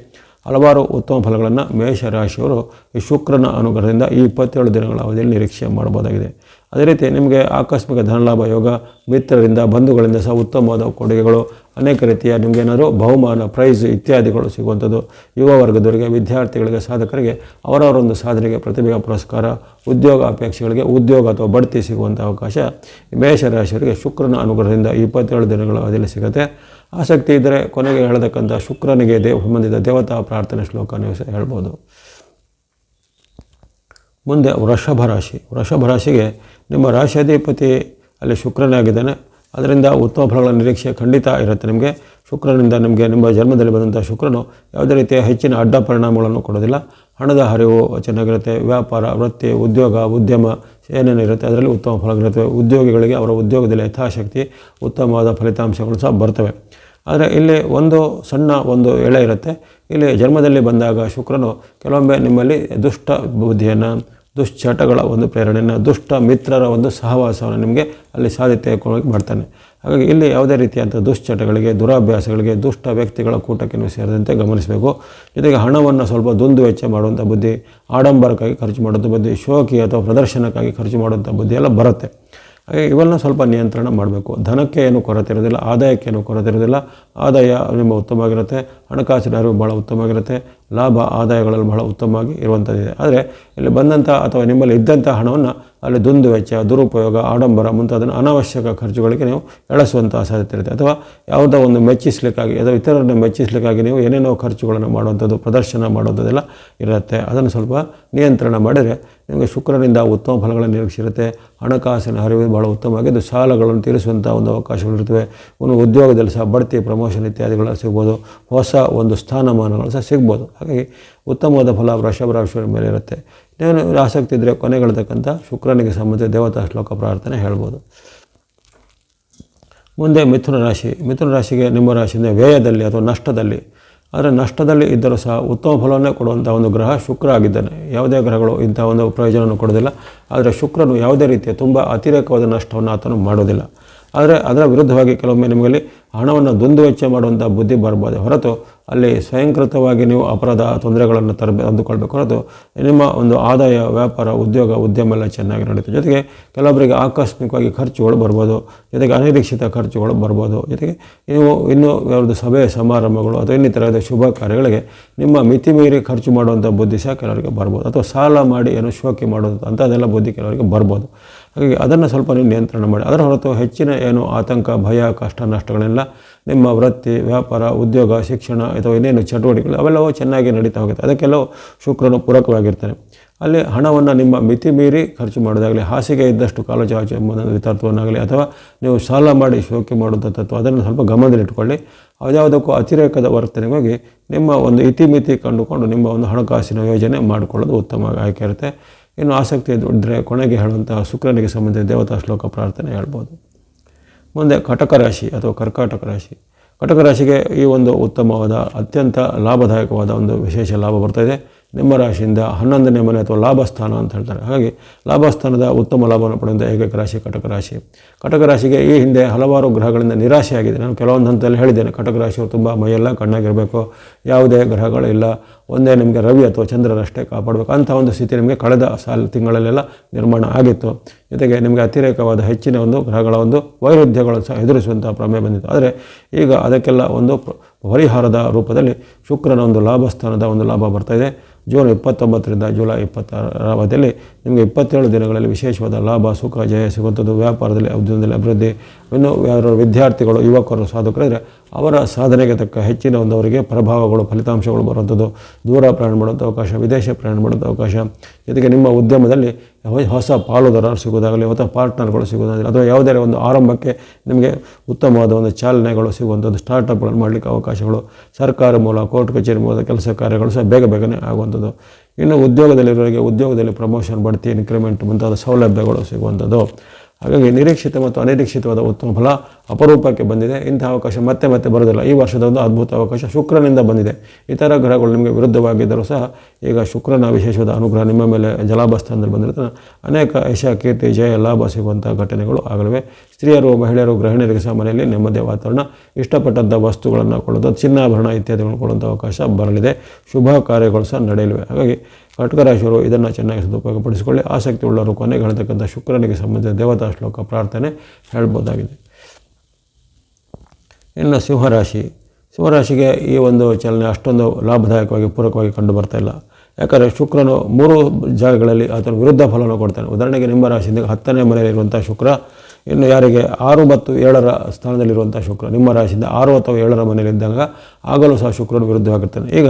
ಹಲವಾರು ಉತ್ತಮ ಫಲಗಳನ್ನು ಮೇಷರಾಶಿಯವರು ಈ ಶುಕ್ರನ ಅನುಗ್ರಹದಿಂದ ಈ 27 ದಿನಗಳ ಅವಧಿಯಲ್ಲಿ ನಿರೀಕ್ಷೆ ಮಾಡಬಹುದಾಗಿದೆ. ಅದೇ ರೀತಿ ನಿಮಗೆ ಆಕಸ್ಮಿಕ ಧನಲಾಭ ಯೋಗ, ಮಿತ್ರರಿಂದ ಬಂಧುಗಳಿಂದ ಸಹ ಉತ್ತಮವಾದ ಕೊಡುಗೆಗಳು, ಅನೇಕ ರೀತಿಯ ನಿಮಗೇನಾದರೂ ಬಹುಮಾನ, ಪ್ರೈಸ್ ಇತ್ಯಾದಿಗಳು ಸಿಗುವಂಥದ್ದು, ಯುವ ವರ್ಗದವರಿಗೆ, ವಿದ್ಯಾರ್ಥಿಗಳಿಗೆ, ಸಾಧಕರಿಗೆ ಅವರವರೊಂದು ಸಾಧನೆಗೆ ಪ್ರತಿಭೆಯ ಪುರಸ್ಕಾರ, ಉದ್ಯೋಗ ಅಪೇಕ್ಷೆಗಳಿಗೆ ಉದ್ಯೋಗ ಅಥವಾ ಬಡ್ತಿ ಸಿಗುವಂಥ ಅವಕಾಶ ಈ ಮೇಷರಾಶಿಯವರಿಗೆ ಶುಕ್ರನ ಅನುಗ್ರಹದಿಂದ 27 ದಿನಗಳ ಅವಧಿಯಲ್ಲಿ ಸಿಗುತ್ತೆ. ಆಸಕ್ತಿ ಇದ್ದರೆ ಕೊನೆಗೆ ಹೇಳತಕ್ಕಂಥ ಶುಕ್ರನಿಗೆ ಸಂಬಂಧಿತ ದೇವತಾ ಪ್ರಾರ್ಥನೆ ಶ್ಲೋಕ ನೀವು ಸಹ ಹೇಳ್ಬೋದು. ಮುಂದೆ ವೃಷಭ ರಾಶಿ. ವೃಷಭ ರಾಶಿಗೆ ನಿಮ್ಮ ರಾಶಿಯಾಧಿಪತಿ ಅಲ್ಲಿ ಶುಕ್ರನಾಗಿದ್ದಾನೆ. ಅದರಿಂದ ಉತ್ತಮ ಫಲಗಳ ನಿರೀಕ್ಷೆ ಖಂಡಿತ ಇರುತ್ತೆ ನಿಮಗೆ. ಶುಕ್ರನಿಂದ ನಿಮಗೆ ನಿಮ್ಮ ಜನ್ಮದಲ್ಲಿ ಬಂದಂಥ ಶುಕ್ರನು ಯಾವುದೇ ರೀತಿಯ ಹೆಚ್ಚಿನ ಅಡ್ಡ ಪರಿಣಾಮಗಳನ್ನು ಕೊಡೋದಿಲ್ಲ. ಹಣದ ಹರಿವು ಚೆನ್ನಾಗಿರುತ್ತೆ. ವ್ಯಾಪಾರ, ವೃತ್ತಿ, ಉದ್ಯೋಗ, ಉದ್ಯಮ ಏನೇನಿರುತ್ತೆ ಅದರಲ್ಲಿ ಉತ್ತಮ ಫಲಗಳಿರುತ್ತವೆ. ಉದ್ಯೋಗಿಗಳಿಗೆ ಅವರ ಉದ್ಯೋಗದಲ್ಲಿ ಯಥಾಶಕ್ತಿ ಉತ್ತಮವಾದ ಫಲಿತಾಂಶಗಳು ಸಹ ಬರ್ತವೆ. ಆದರೆ ಇಲ್ಲಿ ಒಂದು ಎಳೆ ಇರುತ್ತೆ. ಇಲ್ಲಿ ಜನ್ಮದಲ್ಲಿ ಬಂದಾಗ ಶುಕ್ರನು ಕೆಲವೊಮ್ಮೆ ನಿಮ್ಮಲ್ಲಿ ದುಷ್ಟ ಬುದ್ಧಿಯನ್ನು, ದುಶ್ಚಟಗಳ ಒಂದು ಪ್ರೇರಣೆಯನ್ನು, ದುಷ್ಟ ಮಿತ್ರರ ಒಂದು ಸಹವಾಸವನ್ನು ನಿಮಗೆ ಅಲ್ಲಿ ಸಾಧ್ಯತೆ ಮಾಡ್ತಾನೆ. ಹಾಗಾಗಿ ಇಲ್ಲಿ ಯಾವುದೇ ರೀತಿಯಂಥ ದುಶ್ಚಟಗಳಿಗೆ, ದುರಾಭ್ಯಾಸಗಳಿಗೆ, ದುಷ್ಟ ವ್ಯಕ್ತಿಗಳ ಕೂಟಕ್ಕೆ ನೀವು ಸೇರಿದಂತೆ ಗಮನಿಸಬೇಕು. ಜೊತೆಗೆ ಹಣವನ್ನು ಸ್ವಲ್ಪ ದುಂದು ವೆಚ್ಚ ಮಾಡುವಂಥ ಬುದ್ಧಿ, ಆಡಂಬರಕ್ಕಾಗಿ ಖರ್ಚು ಮಾಡುವಂಥ ಬುದ್ಧಿ, ಶೋಕಿ ಅಥವಾ ಪ್ರದರ್ಶನಕ್ಕಾಗಿ ಖರ್ಚು ಮಾಡುವಂಥ ಬುದ್ಧಿ ಎಲ್ಲ ಬರುತ್ತೆ. ಹಾಗೆ ಇವೆಲ್ಲ ಸ್ವಲ್ಪ ನಿಯಂತ್ರಣ ಮಾಡಬೇಕು. ಧನಕ್ಕೆ ಏನು ಕೊರತೆ ಇರೋದಿಲ್ಲ, ಆದಾಯಕ್ಕೆ ಏನು ಕೊರತೆ ಇರೋದಿಲ್ಲ. ಆದಾಯ ನಿಮ್ಮ ಉತ್ತಮವಾಗಿರುತ್ತೆ, ಹಣಕಾಸಿನ ಅರಿವು ಭಾಳ ಉತ್ತಮವಾಗಿರುತ್ತೆ, ಲಾಭ ಆದಾಯಗಳಲ್ಲಿ ಬಹಳ ಉತ್ತಮವಾಗಿ ಇರುವಂಥದ್ದಿದೆ. ಆದರೆ ಇಲ್ಲಿ ಬಂದಂಥ ಅಥವಾ ನಿಮ್ಮಲ್ಲಿ ಇದ್ದಂಥ ಹಣವನ್ನು ಅಲ್ಲಿ ದುಂದು ವೆಚ್ಚ, ದುರುಪಯೋಗ, ಆಡಂಬರ ಮುಂತಾದ ಅನಾವಶ್ಯಕ ಖರ್ಚುಗಳಿಗೆ ನೀವು ಎಳೆಸುವಂಥ ಸಾಧ್ಯತೆ ಇರುತ್ತೆ. ಅಥವಾ ಯಾವುದೋ ಒಂದು ಮೆಚ್ಚಿಸಲಿಕ್ಕಾಗಿ ಅಥವಾ ಇತರರನ್ನು ಮೆಚ್ಚಿಸಲಿಕ್ಕಾಗಿ ನೀವು ಏನೇನೋ ಖರ್ಚುಗಳನ್ನು ಮಾಡುವಂಥದ್ದು, ಪ್ರದರ್ಶನ ಮಾಡುವಂಥದ್ದೆಲ್ಲ ಇರುತ್ತೆ. ಅದನ್ನು ಸ್ವಲ್ಪ ನಿಯಂತ್ರಣ ಮಾಡಿದರೆ ನಿಮಗೆ ಶುಕ್ರನಿಂದ ಉತ್ತಮ ಫಲಗಳನ್ನು ನಿರೀಕ್ಷಿರುತ್ತೆ. ಹಣಕಾಸಿನ ಹರಿವು ಭಾಳ ಉತ್ತಮವಾಗಿದ್ದು ಸಾಲಗಳನ್ನು ತೀರಿಸುವಂಥ ಒಂದು ಅವಕಾಶಗಳಿರ್ತವೆ. ಇನ್ನು ಉದ್ಯೋಗದಲ್ಲಿ ಸಹ ಬಡ್ತಿ, ಪ್ರಮೋಷನ್ ಇತ್ಯಾದಿಗಳು ಸಿಗ್ಬೋದು. ಹೊಸ ಒಂದು ಸ್ಥಾನಮಾನಗಳು ಸಹ ಸಿಗ್ಬೋದು. ಹಾಗಾಗಿ ಉತ್ತಮವಾದ ಫಲ ವೃಷಭ ರಾಶಿಯವರ ಮೇಲೆ ಇರುತ್ತೆ. ನೀವು ಆಸಕ್ತಿ ಇದ್ದರೆ ಕೊನೆಗೊಳ್ತಕ್ಕಂಥ ಶುಕ್ರನಿಗೆ ಸಂಬಂಧಿಸಿದ ದೇವತಾ ಶ್ಲೋಕ ಪ್ರಾರ್ಥನೆ ಹೇಳ್ಬೋದು. ಮುಂದೆ ಮಿಥುನ ರಾಶಿ. ಮಿಥುನ ರಾಶಿಗೆ ನಿಮ್ಮ ರಾಶಿಯಿಂದ ವ್ಯಯದಲ್ಲಿ ಅಥವಾ ನಷ್ಟದಲ್ಲಿ, ಆದರೆ ನಷ್ಟದಲ್ಲಿ ಇದ್ದರೂ ಸಹ ಉತ್ತಮ ಫಲವನ್ನೇ ಕೊಡುವಂಥ ಒಂದು ಗ್ರಹ ಶುಕ್ರ ಆಗಿದ್ದಾನೆ. ಯಾವುದೇ ಗ್ರಹಗಳು ಇಂಥ ಒಂದು ಪ್ರಯೋಜನವನ್ನು ಕೊಡೋದಿಲ್ಲ. ಆದರೆ ಶುಕ್ರನು ಯಾವುದೇ ರೀತಿಯ ತುಂಬ ಅತಿರೇಕವಾದ ನಷ್ಟವನ್ನು ಆತನು ಮಾಡೋದಿಲ್ಲ. ಆದರೆ ಅದರ ವಿರುದ್ಧವಾಗಿ ಕೆಲವೊಮ್ಮೆ ನಿಮಗಲ್ಲಿ ಹಣವನ್ನು ದುಂದು ವೆಚ್ಚ ಮಾಡುವಂಥ ಬುದ್ಧಿ ಬರ್ಬೋದು ಹೊರತು ಅಲ್ಲಿ ಸ್ವಯಂಕೃತವಾಗಿ ನೀವು ಅಪರಾಧ ತೊಂದರೆಗಳನ್ನು ಅಂದುಕೊಳ್ಬೇಕು ಹೊರತು ನಿಮ್ಮ ಒಂದು ಆದಾಯ, ವ್ಯಾಪಾರ, ಉದ್ಯೋಗ, ಉದ್ಯಮ ಎಲ್ಲ ಚೆನ್ನಾಗಿ ನಡೀತದೆ. ಜೊತೆಗೆ ಕೆಲವೊಬ್ಬರಿಗೆ ಆಕಸ್ಮಿಕವಾಗಿ ಖರ್ಚುಗಳು ಬರ್ಬೋದು, ಜೊತೆಗೆ ಅನಿರೀಕ್ಷಿತ ಖರ್ಚುಗಳು ಬರ್ಬೋದು. ಜೊತೆಗೆ ನೀವು ಇನ್ನೂ ಯಾವುದು ಸಭೆ ಸಮಾರಂಭಗಳು ಅಥವಾ ಇನ್ನಿತರದ ಶುಭ ಕಾರ್ಯಗಳಿಗೆ ನಿಮ್ಮ ಮಿತಿ ಮೀರಿ ಖರ್ಚು ಮಾಡುವಂಥ ಬುದ್ಧಿ ಸಹ ಕೆಲವರಿಗೆ ಬರ್ಬೋದು. ಅಥವಾ ಸಾಲ ಮಾಡಿ ಏನೋ ಶೋಕಿ ಮಾಡೋದು ಅಂಥದ್ದೆಲ್ಲ ಬುದ್ಧಿ ಕೆಲವರಿಗೆ ಬರ್ಬೋದು. ಹಾಗಾಗಿ ಅದನ್ನು ಸ್ವಲ್ಪ ನೀವು ನಿಯಂತ್ರಣ ಮಾಡಿ. ಅದರ ಹೊರತು ಹೆಚ್ಚಿನ ಏನು ಆತಂಕ, ಭಯ, ಕಷ್ಟ, ನಷ್ಟಗಳೆಲ್ಲ ನಿಮ್ಮ ವೃತ್ತಿ, ವ್ಯಾಪಾರ, ಉದ್ಯೋಗ, ಶಿಕ್ಷಣ ಅಥವಾ ಇನ್ನೇನು ಚಟುವಟಿಕೆಗಳು ಅವೆಲ್ಲವೂ ಚೆನ್ನಾಗಿ ನಡೀತಾ ಹೋಗುತ್ತೆ. ಅದಕ್ಕೆಲ್ಲವೂ ಶುಕ್ರನು ಪೂರಕವಾಗಿರ್ತಾನೆ. ಅಲ್ಲಿ ಹಣವನ್ನು ನಿಮ್ಮ ಮಿತಿ ಮೀರಿ ಖರ್ಚು ಮಾಡೋದಾಗಲಿ, ಹಾಸಿಗೆ ಇದ್ದಷ್ಟು ಕಾಲು ಚಾಚು ಎಂಬುದನ್ನು ತತ್ವವನ್ನಾಗಲಿ ಅಥವಾ ನೀವು ಸಾಲ ಮಾಡಿ ಶೋಕಿ ಮಾಡುವಂಥ ತತ್ವ ಅದನ್ನು ಸ್ವಲ್ಪ ಗಮನದಲ್ಲಿಟ್ಟುಕೊಳ್ಳಿ. ಯಾವುದಕ್ಕೂ ಅತಿರೇಕದ ವರ್ತನೆಗೆ ಹೋಗಿ ನಿಮ್ಮ ಒಂದು ಇತಿಮಿತಿ ಕಂಡುಕೊಂಡು ನಿಮ್ಮ ಒಂದು ಹಣಕಾಸಿನ ಯೋಜನೆ ಮಾಡಿಕೊಳ್ಳೋದು ಉತ್ತಮ ಆಯ್ಕೆ ಇರುತ್ತೆ. ಇನ್ನು ಆಸಕ್ತಿ ಇದ್ದರೆ ಕೊನೆಗೆ ಹೇಳುವಂತಹ ಶುಕ್ರನಿಗೆ ಸಂಬಂಧಿಸಿದ ದೇವತಾ ಶ್ಲೋಕ ಪ್ರಾರ್ಥನೆ ಹೇಳ್ಬೋದು. ಮುಂದೆ ಕಟಕ ರಾಶಿ ಅಥವಾ ಕರ್ಕಾಟಕ ರಾಶಿ. ಕಟಕ ರಾಶಿಗೆ ಈ ಒಂದು ಉತ್ತಮವಾದ ಅತ್ಯಂತ ಲಾಭದಾಯಕವಾದ ಒಂದು ವಿಶೇಷ ಲಾಭ ಬರ್ತಾಯಿದೆ. ನಿಮ್ಮ ರಾಶಿಯಿಂದ 11ನೇ ಮನೆ ಅಥವಾ ಲಾಭಸ್ಥಾನ ಅಂತ ಹೇಳ್ತಾರೆ. ಹಾಗಾಗಿ ಲಾಭಸ್ಥಾನದ ಉತ್ತಮ ಲಾಭವನ್ನು ಪಡೆಯುವಂಥ ಏಕೈಕ ರಾಶಿ ಕಟಕ ರಾಶಿ. ಕಟಕ ರಾಶಿಗೆ ಈ ಹಿಂದೆ ಹಲವಾರು ಗ್ರಹಗಳಿಂದ ನಿರಾಶೆಯಾಗಿದೆ. ನಾನು ಕೆಲವೊಂದು ಹಂತದಲ್ಲಿ ಹೇಳಿದ್ದೇನೆ, ಕಟಕ ರಾಶಿಯವರು ತುಂಬ ಮೈಯೆಲ್ಲ ಕಣ್ಣಾಗಿರಬೇಕು, ಯಾವುದೇ ಗ್ರಹಗಳಿಲ್ಲ, ಒಂದೇ ನಿಮಗೆ ರವಿ ಅಥವಾ ಚಂದ್ರರಷ್ಟೇ ಕಾಪಾಡಬೇಕು ಅಂಥ ಒಂದು ಸ್ಥಿತಿ ನಿಮಗೆ ಕಳೆದ ತಿಂಗಳಲ್ಲೆಲ್ಲ ನಿರ್ಮಾಣ ಆಗಿತ್ತು. ಜೊತೆಗೆ ನಿಮಗೆ ಅತಿರೇಕವಾದ ಹೆಚ್ಚಿನ ಒಂದು ಗ್ರಹಗಳ ಒಂದು ವೈರುಧ್ಯಗಳು ಸಹ ಎದುರಿಸುವಂಥ ಪ್ರಮೇಯ ಬಂದಿತ್ತು. ಆದರೆ ಈಗ ಅದಕ್ಕೆಲ್ಲ ಒಂದು ಪರಿಹಾರದ ರೂಪದಲ್ಲಿ ಶುಕ್ರನ ಒಂದು ಲಾಭಸ್ಥಾನದ ಒಂದು ಲಾಭ ಬರ್ತಾಯಿದೆ. ಜೂನ್ 29ರಿಂದ ಜುಲೈ 26ರ ಅವಧಿಯಲ್ಲಿ ನಿಮಗೆ 27 ದಿನಗಳಲ್ಲಿ ವಿಶೇಷವಾದ ಲಾಭ, ಸುಖ, ಜಯ ಸಿಗುವಂಥದ್ದು. ವ್ಯಾಪಾರದಲ್ಲಿ, ಉದ್ಯಮದಲ್ಲಿ ಅಭಿವೃದ್ಧಿ. ಇನ್ನು ಯಾರು ವಿದ್ಯಾರ್ಥಿಗಳು, ಯುವಕರು, ಸಾಧಕರಿದ್ದರೆ ಅವರ ಸಾಧನೆಗೆ ತಕ್ಕ ಹೆಚ್ಚಿನ ಒಂದು ಅವರಿಗೆ ಪ್ರಭಾವಗಳು, ಫಲಿತಾಂಶಗಳು ಬರುವಂಥದ್ದು. ದೂರ ಪ್ರಯಾಣ ಮಾಡುವಂಥ ಅವಕಾಶ, ವಿದೇಶ ಪ್ರಯಾಣ ಮಾಡುವಂಥ ಅವಕಾಶ. ಜೊತೆಗೆ ನಿಮ್ಮ ಉದ್ಯಮದಲ್ಲಿ ಹೊಸ ಪಾಲುದಾರರು ಸಿಗೋದಾಗಲಿ ಅಥವಾ ಪಾರ್ಟ್ನರ್ಗಳು ಸಿಗೋದಾಗಲಿ ಅಥವಾ ಯಾವುದೇ ಒಂದು ಆರಂಭಕ್ಕೆ ನಿಮಗೆ ಉತ್ತಮವಾದ ಒಂದು ಚಾಲನೆಗಳು ಸಿಗುವಂಥದ್ದು, ಸ್ಟಾರ್ಟಪ್ಗಳನ್ನು ಮಾಡಲಿಕ್ಕೆ ಅವಕಾಶಗಳು, ಸರ್ಕಾರ ಮೂಲ, ಕೋರ್ಟ್ ಕಚೇರಿ ಮೂಲಕ ಕೆಲಸ ಕಾರ್ಯಗಳು ಸಹ ಬೇಗನೆ ಆಗುವಂಥದ್ದು. ಇನ್ನು ಉದ್ಯೋಗದಲ್ಲಿರೋರಿಗೆ ಉದ್ಯೋಗದಲ್ಲಿ ಪ್ರಮೋಷನ್, ಬಡ್ತಿ, ಇನ್ಕ್ರಿಮೆಂಟ್ ಮುಂತಾದ ಸೌಲಭ್ಯಗಳು ಸಿಗುವಂಥದ್ದು. ಹಾಗಾಗಿ ನಿರೀಕ್ಷಿತ ಮತ್ತು ಅನಿರೀಕ್ಷಿತವಾದ ಉತ್ತಮ ಫಲ ಅಪರೂಪಕ್ಕೆ ಬಂದಿದೆ. ಇಂಥ ಅವಕಾಶ ಮತ್ತೆ ಮತ್ತೆ ಬರೋದಿಲ್ಲ. ಈ ವರ್ಷದ ಒಂದು ಅದ್ಭುತ ಅವಕಾಶ ಶುಕ್ರನಿಂದ ಬಂದಿದೆ. ಇತರ ಗ್ರಹಗಳು ನಿಮಗೆ ವಿರುದ್ಧವಾಗಿದ್ದರೂ ಸಹ ಈಗ ಶುಕ್ರನ ವಿಶೇಷವಾದ ಅನುಗ್ರಹ ನಿಮ್ಮ ಮೇಲೆ ಜಲಾಭಸ್ಥಾನದಲ್ಲಿ ಬಂದಿರ್ತಾನೆ. ಅನೇಕ ಯಶ, ಕೀರ್ತಿ, ಜಯ, ಲಾಭ ಸಿಗುವಂಥ ಘಟನೆಗಳು ಆಗಲಿವೆ. ಸ್ತ್ರೀಯರು, ಮಹಿಳೆಯರು, ಗೃಹಿಣಿಯರಿಗೆ ಸಹ ಮನೆಯಲ್ಲಿ ನೆಮ್ಮದಿಯ ವಾತಾವರಣ, ಇಷ್ಟಪಟ್ಟಂಥ ವಸ್ತುಗಳನ್ನು ಕೊಳ್ಳೋದು, ಚಿನ್ನಾಭರಣ ಇತ್ಯಾದಿಗಳನ್ನು ಕೊಳ್ಳುವಂಥ ಅವಕಾಶ ಬರಲಿದೆ. ಶುಭ ಕಾರ್ಯಗಳು ಸಹ ನಡೆಯಲಿವೆ. ಹಾಗಾಗಿ ಕಟಕ ರಾಶಿಯವರು ಇದನ್ನು ಚೆನ್ನಾಗಿ ಸದುಪಯೋಗಪಡಿಸಿಕೊಳ್ಳಿ. ಆಸಕ್ತಿ ಉಳ್ಳವರು ಕೊನೆಗೆ ಹೇಳ್ತಕ್ಕಂಥ ಶುಕ್ರನಿಗೆ ಸಂಬಂಧಿಸಿದ ದೇವತಾ ಶ್ಲೋಕ ಪ್ರಾರ್ಥನೆ ಹೇಳ್ಬೋದಾಗಿದೆ. ಇನ್ನು ಸಿಂಹರಾಶಿಗೆ ಈ ಒಂದು ಚಲನೆ ಅಷ್ಟೊಂದು ಲಾಭದಾಯಕವಾಗಿ ಪೂರಕವಾಗಿ ಕಂಡು ಬರ್ತಾ ಇಲ್ಲ. ಯಾಕಂದರೆ ಶುಕ್ರನು 3 ಜಾಗಗಳಲ್ಲಿ ಆತನು ವಿರುದ್ಧ ಫಲವನ್ನು ಕೊಡ್ತಾನೆ. ಉದಾಹರಣೆಗೆ ನಿಮ್ಮ ರಾಶಿಯಿಂದ 10ನೇ ಮನೆಯಲ್ಲಿರುವಂಥ ಶುಕ್ರ, ಇನ್ನು ಯಾರಿಗೆ 6 ಮತ್ತು 7ರ ಸ್ಥಾನದಲ್ಲಿರುವಂಥ ಶುಕ್ರ, ನಿಮ್ಮ ರಾಶಿಯಿಂದ 6 ಅಥವಾ 7ರ ಮನೆಯಲ್ಲಿದ್ದಾಗ ಆಗಲೂ ಸಹ ಶುಕ್ರನು ವಿರುದ್ಧವಾಗಿರ್ತಾನೆ. ಈಗ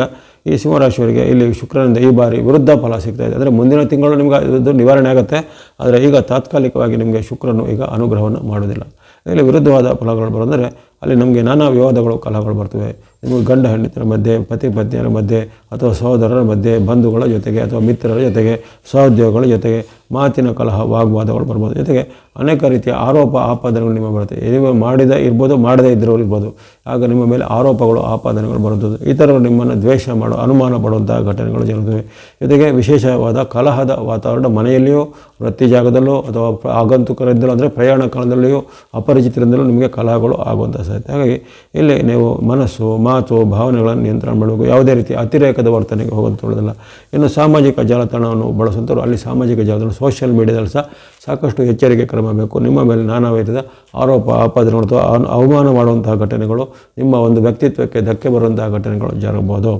ಈ ಸಿಂಹರಾಶಿಯವರಿಗೆ ಇಲ್ಲಿ ಶುಕ್ರನಿಂದ ಈ ಬಾರಿ ವಿರುದ್ಧ ಫಲ ಸಿಗ್ತಾ ಇದೆ. ಅಂದರೆ ಮುಂದಿನ ತಿಂಗಳು ನಿಮ್ಗೆ ಇದು ನಿವಾರಣೆ ಆಗುತ್ತೆ. ಆದರೆ ಈಗ ತಾತ್ಕಾಲಿಕವಾಗಿ ನಿಮಗೆ ಶುಕ್ರನು ಈಗ ಅನುಗ್ರಹವನ್ನು ಮಾಡೋದಿಲ್ಲ. ಇಲ್ಲಿ ವಿರುದ್ಧವಾದ ಫಲಗಳು ಬರೋಂದರೆ ಅಲ್ಲಿ ನಮಗೆ ನಾನಾ ವಿವಾದಗಳು, ಕಲಹಗಳು ಬರ್ತವೆ. ನಿಮಗೆ ಗಂಡ ಹೆಂಡತಿಯರ ಮಧ್ಯೆ, ಪತಿ ಪತ್ನಿಯರ ಮಧ್ಯೆ, ಅಥವಾ ಸಹೋದರರ ಮಧ್ಯೆ, ಬಂಧುಗಳ ಜೊತೆಗೆ ಅಥವಾ ಮಿತ್ರರ ಜೊತೆಗೆ, ಸಹೋದ್ಯೋಗಿಗಳ ಜೊತೆಗೆ ಮಾತಿನ ಕಲಹ, ವಾಗ್ವಾದಗಳು ಬರ್ಬೋದು. ಜೊತೆಗೆ ಅನೇಕ ರೀತಿಯ ಆರೋಪ ಆಪಾದನೆಗಳು ನಿಮ್ಮ ಬರುತ್ತೆ. ನೀವು ಮಾಡಿದ ಇರ್ಬೋದು, ಮಾಡದೇ ಇದ್ದರೂ ಇರ್ಬೋದು. ಆಗ ನಿಮ್ಮ ಮೇಲೆ ಆರೋಪಗಳು, ಆಪಾದನೆಗಳು ಬರುತ್ತದೆ. ಇತರರು ನಿಮ್ಮನ್ನು ದ್ವೇಷ ಮಾಡೋ, ಅನುಮಾನ ಪಡುವಂಥ ಘಟನೆಗಳು ಜರುಗುತ್ತವೆ. ಜೊತೆಗೆ ವಿಶೇಷವಾದ ಕಲಹದ ವಾತಾವರಣ ಮನೆಯಲ್ಲಿಯೂ, ವೃತ್ತಿ ಜಾಗದಲ್ಲೂ, ಅಥವಾ ಆಗಂತುಕರಿಂದಲೂ ಅಂದರೆ ಪ್ರಯಾಣ ಕಾಲದಲ್ಲಿಯೂ, ಅಪರಿಚಿತರಿಂದಲೂ ನಿಮಗೆ ಕಲಹಗಳು ಆಗುವಂಥ ಸಾಧ್ಯತೆ. ಹಾಗಾಗಿ ಇಲ್ಲಿ ನೀವು ಮನಸ್ಸು, ಮಾತು, ಭಾವನೆಗಳನ್ನು ನಿಯಂತ್ರಣ ಮಾಡಬೇಕು. ಯಾವುದೇ ರೀತಿ ಅತಿರೇಕದ ವರ್ತನೆಗೆ ಹೋಗುವಂಥವುದಿಲ್ಲ. ಇನ್ನು ಸಾಮಾಜಿಕ ಜಾಲತಾಣವನ್ನು ಬಳಸುವಂಥವ್ರು ಅಲ್ಲಿ ಸಾಮಾಜಿಕ ಜಾಲತಾಣ, ಸೋಷಿಯಲ್ ಮೀಡಿಯಾದಲ್ಲಿ ಸಹ ಸಾಕಷ್ಟು ಎಚ್ಚರಿಕೆ ಕ್ರಮ ಬೇಕು. ನಿಮ್ಮ ಮೇಲೆ ನಾನಾ ರೀತಿಯ ಆರೋಪ, ಆಪಾದನೆಗಳು ಅಥವಾ ಅವಮಾನ ಮಾಡುವಂತಹ ಘಟನೆಗಳು, ನಿಮ್ಮ ಒಂದು ವ್ಯಕ್ತಿತ್ವಕ್ಕೆ ಧಕ್ಕೆ ಬರುವಂತಹ ಘಟನೆಗಳು ಜರಗಬಹುದು.